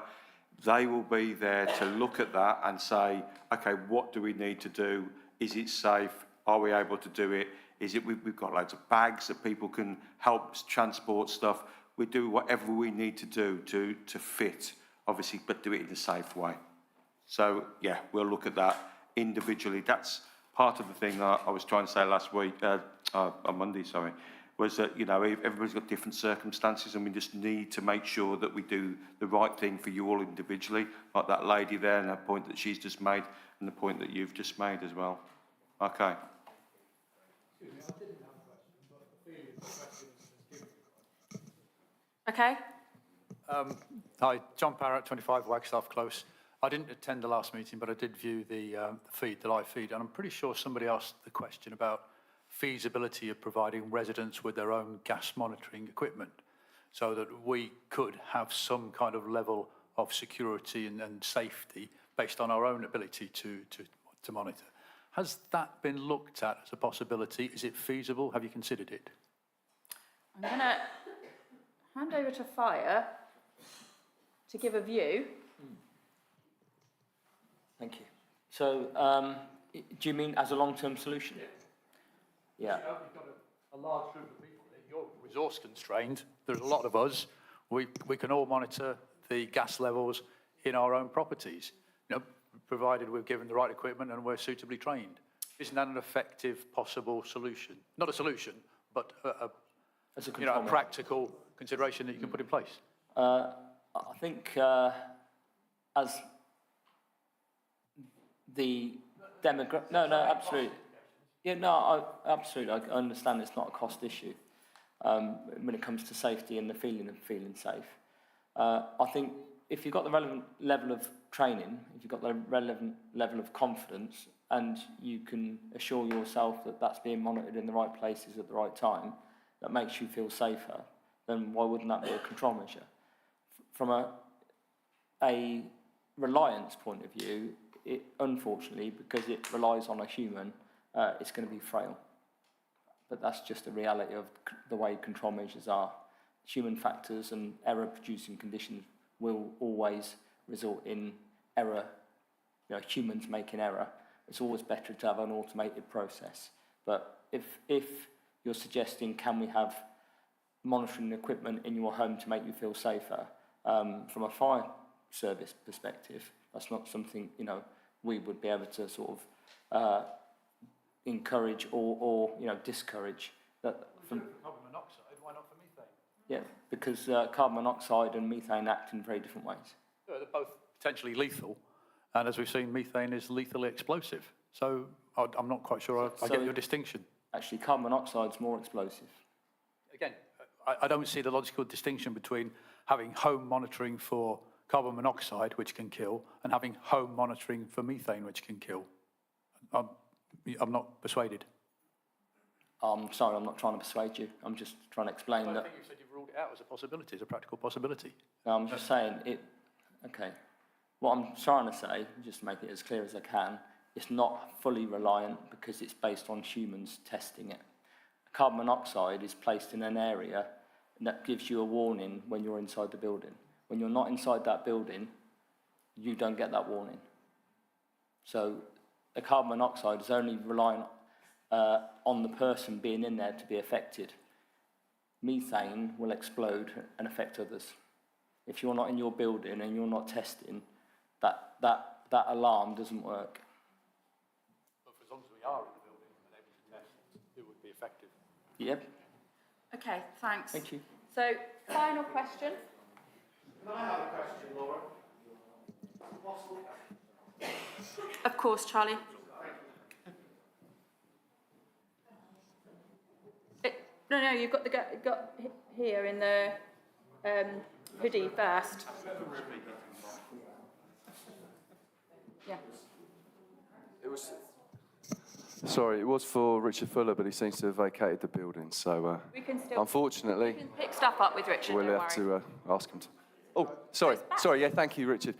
They will be there to look at that and say, okay, what do we need to do? Is it safe? Are we able to do it? Is it, we've got loads of bags that people can help transport stuff. We do whatever we need to do to fit, obviously, but do it in a safe way. So, yeah, we'll look at that individually. That's part of the thing I was trying to say last week, on Monday, sorry, was that, you know, everybody's got different circumstances and we just need to make sure that we do the right thing for you all individually, like that lady there and that point that she's just made and the point that you've just made as well. Okay. Okay. Hi, John Parrott, 25 Wagstaffe Close. I didn't attend the last meeting, but I did view the live feed, and I'm pretty sure somebody asked the question about feasibility of providing residents with their own gas monitoring equipment so that we could have some kind of level of security and safety based on our own ability to monitor. Has that been looked at as a possibility? Is it feasible? Have you considered it? I'm going to hand over to Fire to give a view. Thank you. So, do you mean as a long-term solution? Yeah. You've got a large group of people. You're resource constrained. There's a lot of us. We can all monitor the gas levels in our own properties, you know, provided we're given the right equipment and we're suitably trained. Isn't that an effective possible solution? Not a solution, but a practical consideration that you can put in place. I think as the demographic, no, absolutely. Yeah, no, absolutely. I understand it's not a cost issue when it comes to safety and the feeling of feeling safe. I think if you've got the relevant level of training, if you've got the relevant level of confidence, and you can assure yourself that that's being monitored in the right places at the right time, that makes you feel safer, then why wouldn't that be a control measure? From a reliance point of view, it, unfortunately, because it relies on a human, it's going to be frail. But that's just the reality of the way control measures are. Human factors and error-producing conditions will always result in error, you know, humans making error. It's always better to have an automated process. But if you're suggesting, can we have monitoring equipment in your home to make you feel safer, from a fire service perspective, that's not something, you know, we would be able to sort of encourage or you know, discourage. That from carbon monoxide, why not for methane? Yeah, because carbon monoxide and methane act in very different ways. Yeah, they're both potentially lethal, and as we've seen, methane is lethally explosive. So I'm not quite sure I get your distinction. Actually, carbon monoxide is more explosive. Again, I don't see the logical distinction between having home monitoring for carbon monoxide, which can kill, and having home monitoring for methane, which can kill. I'm not persuaded. I'm sorry, I'm not trying to persuade you. I'm just trying to explain that. I think you said you've ruled it out as a possibility, as a practical possibility. No, I'm just saying it. Okay. What I'm trying to say, just to make it as clear as I can, it's not fully reliant because it's based on humans testing it. Carbon monoxide is placed in an area that gives you a warning when you're inside the building. When you're not inside that building, you don't get that warning. So the carbon monoxide is only relying on the person being in there to be affected. Methane will explode and affect others. If you're not in your building and you're not testing, that alarm doesn't work. But for as long as we are in the building and able to test, it would be effective. Yep. Okay, thanks. Thank you. So, final question. Can I have a question, Laura? Of course, Charlie. No, you've got here in the hoodie first. Yeah. Sorry, it was for Richard Fuller, but he seems to have vacated the building, so We can still, unfortunately, we can pick stuff up with Richard. we'll don't have worry. to ask him to. Oh, sorry, yeah, thank you, Richard.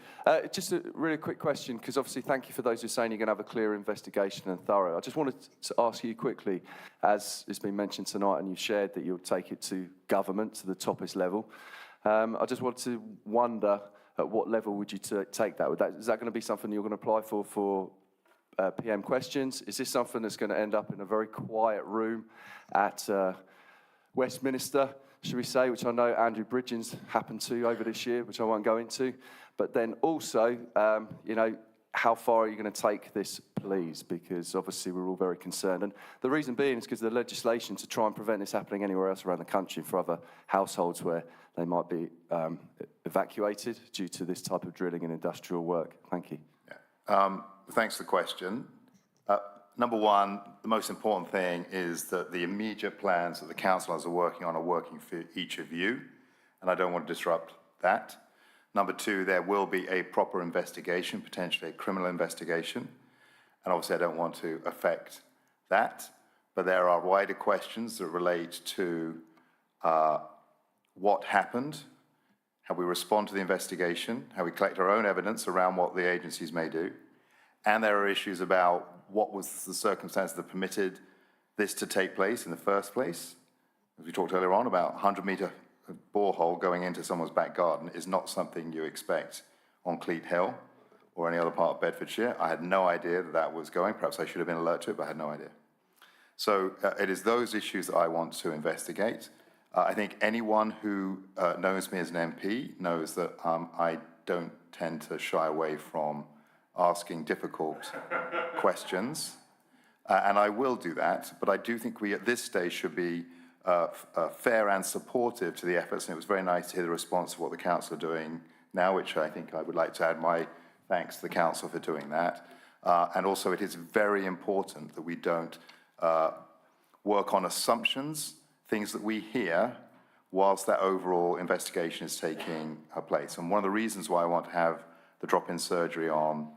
Just a really quick question, because obviously thank you for those who are saying you're going to have a clear investigation and thorough. I just wanted to ask you quickly, as has been mentioned tonight and you've shared that you'll take it to government, to the toppest level. I just wanted to wonder at what level would you take that? Is that going to be something you're going to apply for PM questions. Is this something that's going to end up in a very quiet room at Westminster, should we say, which I know Andrew Bridgens happened to over this year, which I won't go into. But then also, you know, how far are you going to take this, please? Because obviously we're all very concerned. And the reason being is because of the legislation to try and prevent this happening anywhere else around the country for other households where they might be evacuated due to this type of drilling and industrial work. Thank you. Yeah. Thanks for the question. Number one, the most important thing is that the immediate plans that the councillors are working on are working for each of you, and I don't want to disrupt that. Number two, there will be a proper investigation, potentially a criminal investigation, and obviously I don't want to affect that, but there are wider questions that relate to what happened, how we respond to the investigation, how we collect our own evidence around what the agencies may do, and there are issues about what was the circumstance that permitted this to take place in the first place. As we talked earlier on about 100-metre borehole going into someone's back garden is not something you expect on Cleat Hill or any other part of Bedfordshire. I had no idea that that was going. Perhaps I should have been alert to it, but I had no idea. So it is those issues that I want to investigate. I think anyone who knows me as an MP knows that I don't tend to shy away from asking difficult questions, and I will do that, but I do think we at this stage should be fair and supportive to the efforts, and it was very nice to hear the response to what the council are doing now, which I think I would like to add my thanks to the council for doing that. And also it is very important that we don't work on assumptions, things that we hear, whilst that overall investigation is taking place. And one of the reasons why I want to have the drop-in surgery on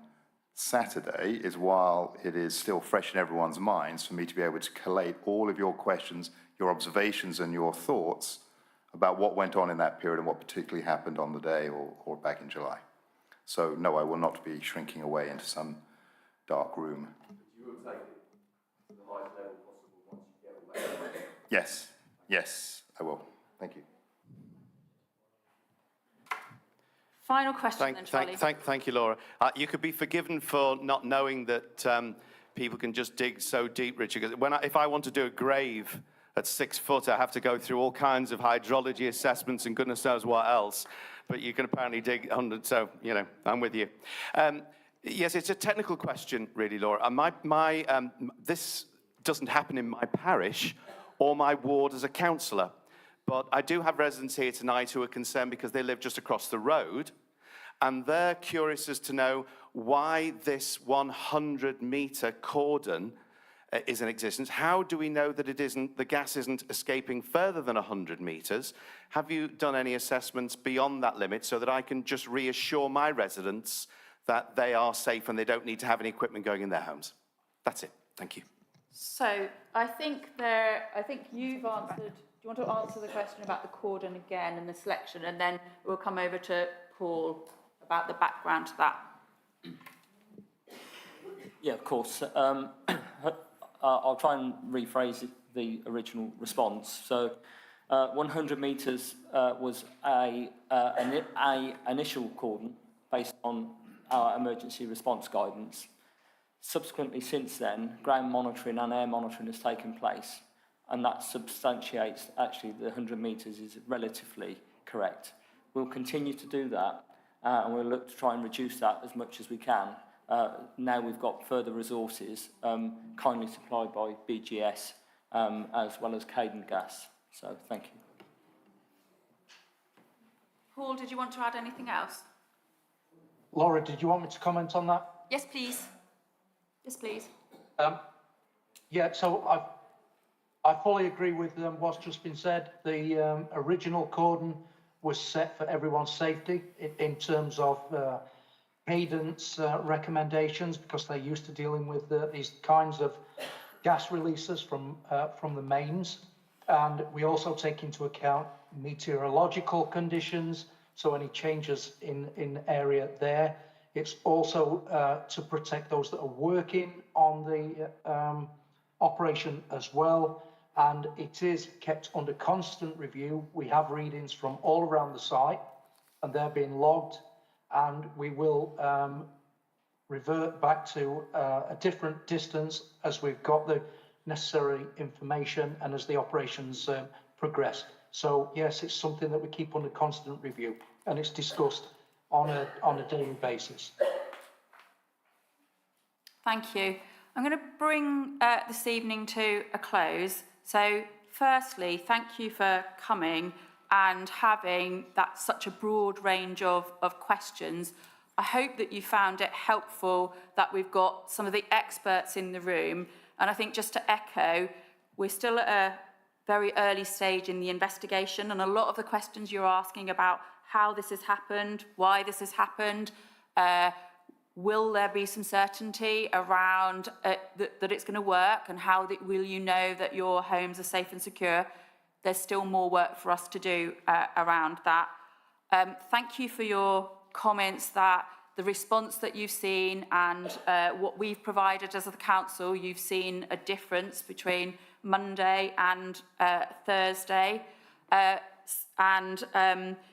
Saturday is while it is still fresh in everyone's minds for me to be able to collate all of your questions, your observations and your thoughts about what went on in that period and what particularly happened on the day or back in July. So no, I will not be shrinking away into some dark room. You will take it to the highest level possible once you get all that. Yes, yes, I will. Thank you. Final question then, Charlie. Thank you, Laura. You could be forgiven for not knowing that people can just dig so deep, Richard. Because if I want to do a grave at 6 foot, I have to go through all kinds of hydrology assessments and goodness knows what else. But you can apparently dig 100, so, you know, I'm with you. Yes, it's a technical question, really, Laura. This doesn't happen in my parish or my ward as a councillor. But I do have residents here tonight who are concerned because they live just across the road, and they're curious as to know why this 100-metre cordon is in existence. How do we know that the gas isn't escaping further than 100 metres? Have you done any assessments beyond that limit so that I can just reassure my residents that they are safe and they don't need to have any equipment going in their homes? That's it. Thank you. So I think you've answered. Do you want to answer the question about the cordon again and the selection, and then we'll come over to Paul about the background to that? Yeah, of course. I'll try and rephrase the original response. So 100 metres was an initial cordon based on our emergency response guidance. Subsequently, since then, ground monitoring and air monitoring has taken place, and that substantiates actually the 100 metres is relatively correct. We'll continue to do that, and we'll look to try and reduce that as much as we can. Now we've got further resources, kindly supplied by BGS, as well as Cadent Gas. So thank you. Paul, did you want to add anything else? Laura, did you want me to comment on that? Yes, please. Yes, please. Yeah, so I fully agree with what's just been said. The original cordon was set for everyone's safety in terms of Cadent's recommendations, because they're used to dealing with these kinds of gas releases from the mains. And we also take into account meteorological conditions, so any changes in area there. It's also to protect those that are working on the operation as well. And it is kept under constant review. We have readings from all around the site, and they're being logged. And we will revert back to a different distance as we've got the necessary information and as the operations progress. So yes, it's something that we keep under constant review, and it's discussed on a daily basis. Thank you. I'm going to bring this evening to a close. So firstly, thank you for coming and having that such a broad range of questions. I hope that you found it helpful that we've got some of the experts in the room. And I think just to echo, we're still at a very early stage in the investigation, and a lot of the questions you're asking about how this has happened, why this has happened, will there be some certainty around that it's going to work, and how will you know that your homes are safe and secure? There's still more work for us to do around that. Thank you for your comments that the response that you've seen and what we've provided as the council, you've seen a difference between Monday and Thursday.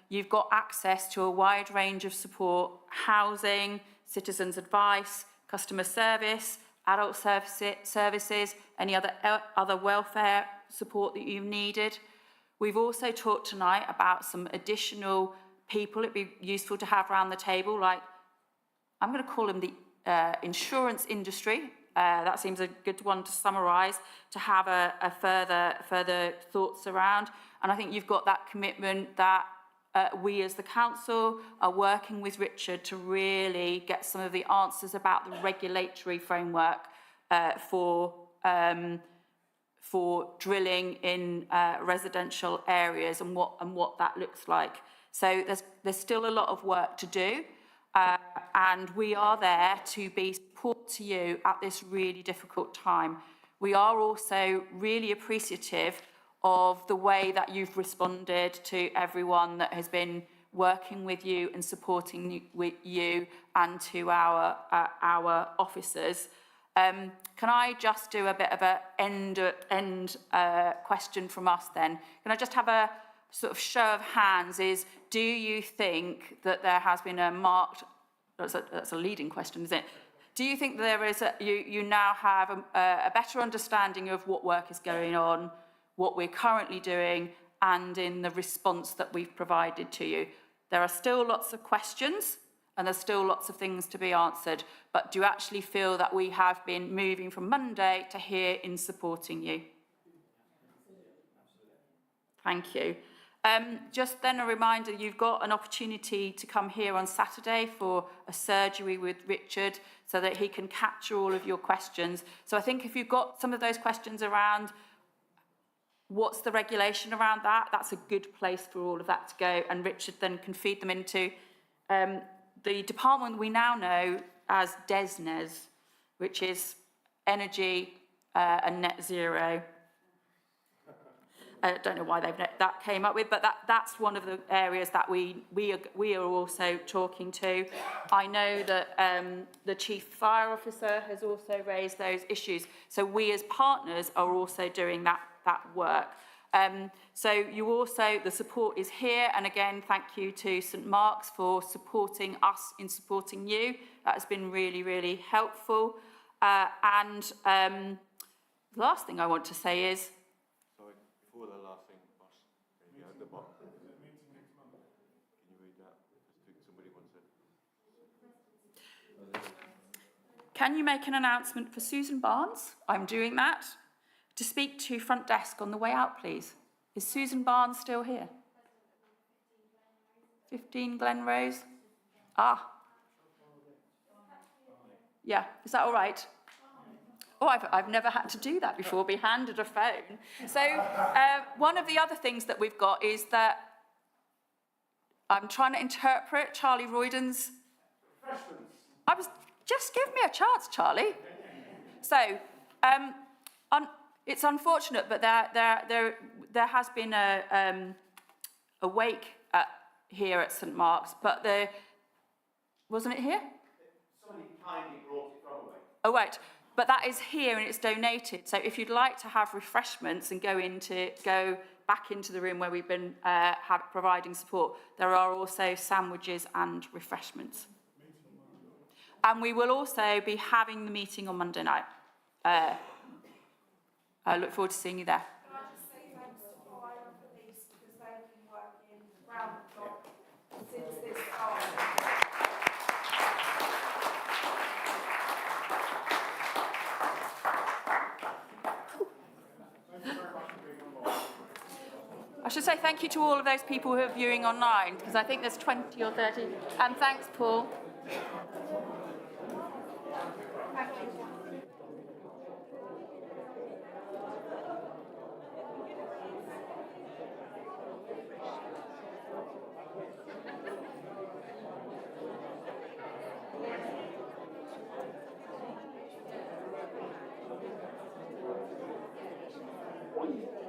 You've got access to a wide range of support: housing, citizens' advice, customer service, adult services, any other welfare support that you've needed. We've also talked tonight about some additional people it'd be useful to have around the table, like, I'm going to call them the insurance industry. That seems a good one to summarise, to have a further thoughts around. And I think you've got that commitment that we as the council are working with Richard to really get some of the answers about the regulatory framework for drilling in residential areas and what that looks like. So there's still a lot of work to do, and we are there to be support to you at this really difficult time. We are also really appreciative of the way that you've responded to everyone that has been working with you and supporting you and to our officers. Can I just do a bit of an end question from us then? Can I just have a sort of show of hands? Is, do you think that there has been a marked, that's a leading question, isn't it? Do you think there is you now have a better understanding of what work is going on, what we're currently doing, and in the response that we've provided to you? There are still lots of questions, and there's still lots of things to be answered, but do you actually feel that we have been moving from Monday to here in supporting you? Thank you. Just then a reminder, you've got an opportunity to come here on Saturday for a surgery with Richard so that he can capture all of your questions. So I think if you've got some of those questions around what's the regulation around that, that's a good place for all of that to go, and Richard then can feed them into the department we now know as DESNES, which is Energy and Net Zero. I don't know why that came up with, but that's one of the areas that we are also talking to. I know that the Chief Fire Officer has also raised those issues. So we as partners are also doing that work. So you also, the support is here, and again, thank you to St Mark's for supporting us in supporting you. That has been really, really helpful. The last thing I want to say is, before the last thing, boss, can you go at the bottom? Can you read that? I think somebody wants it. Can you make an announcement for Susan Barnes? I'm doing that. To speak to front desk on the way out, please. Is Susan Barnes still here? 15 Glenrose? Ah. Yeah, is that all right? Oh, I've never had to do that before, be handed a phone. So one of the other things that we've got is that I'm trying to interpret Charlie Royden's... Just give me a chance, Charlie. So it's unfortunate, but there has been a wake here at St Mark's, but wasn't it here? Somebody kindly brought it from away. Oh, right. But that is here and it's donated. So if you'd like to have refreshments and go back into the room where we've been providing support, there are also sandwiches and refreshments. And we will also be having the meeting on Monday night. I look forward to seeing you there. Can I just say thanks to fire and police because they've been working round the clock since this started. I should say thank you to all of those people who are viewing online, because I think there's 20 or 30. And thanks, Paul. Thank you. Thank you.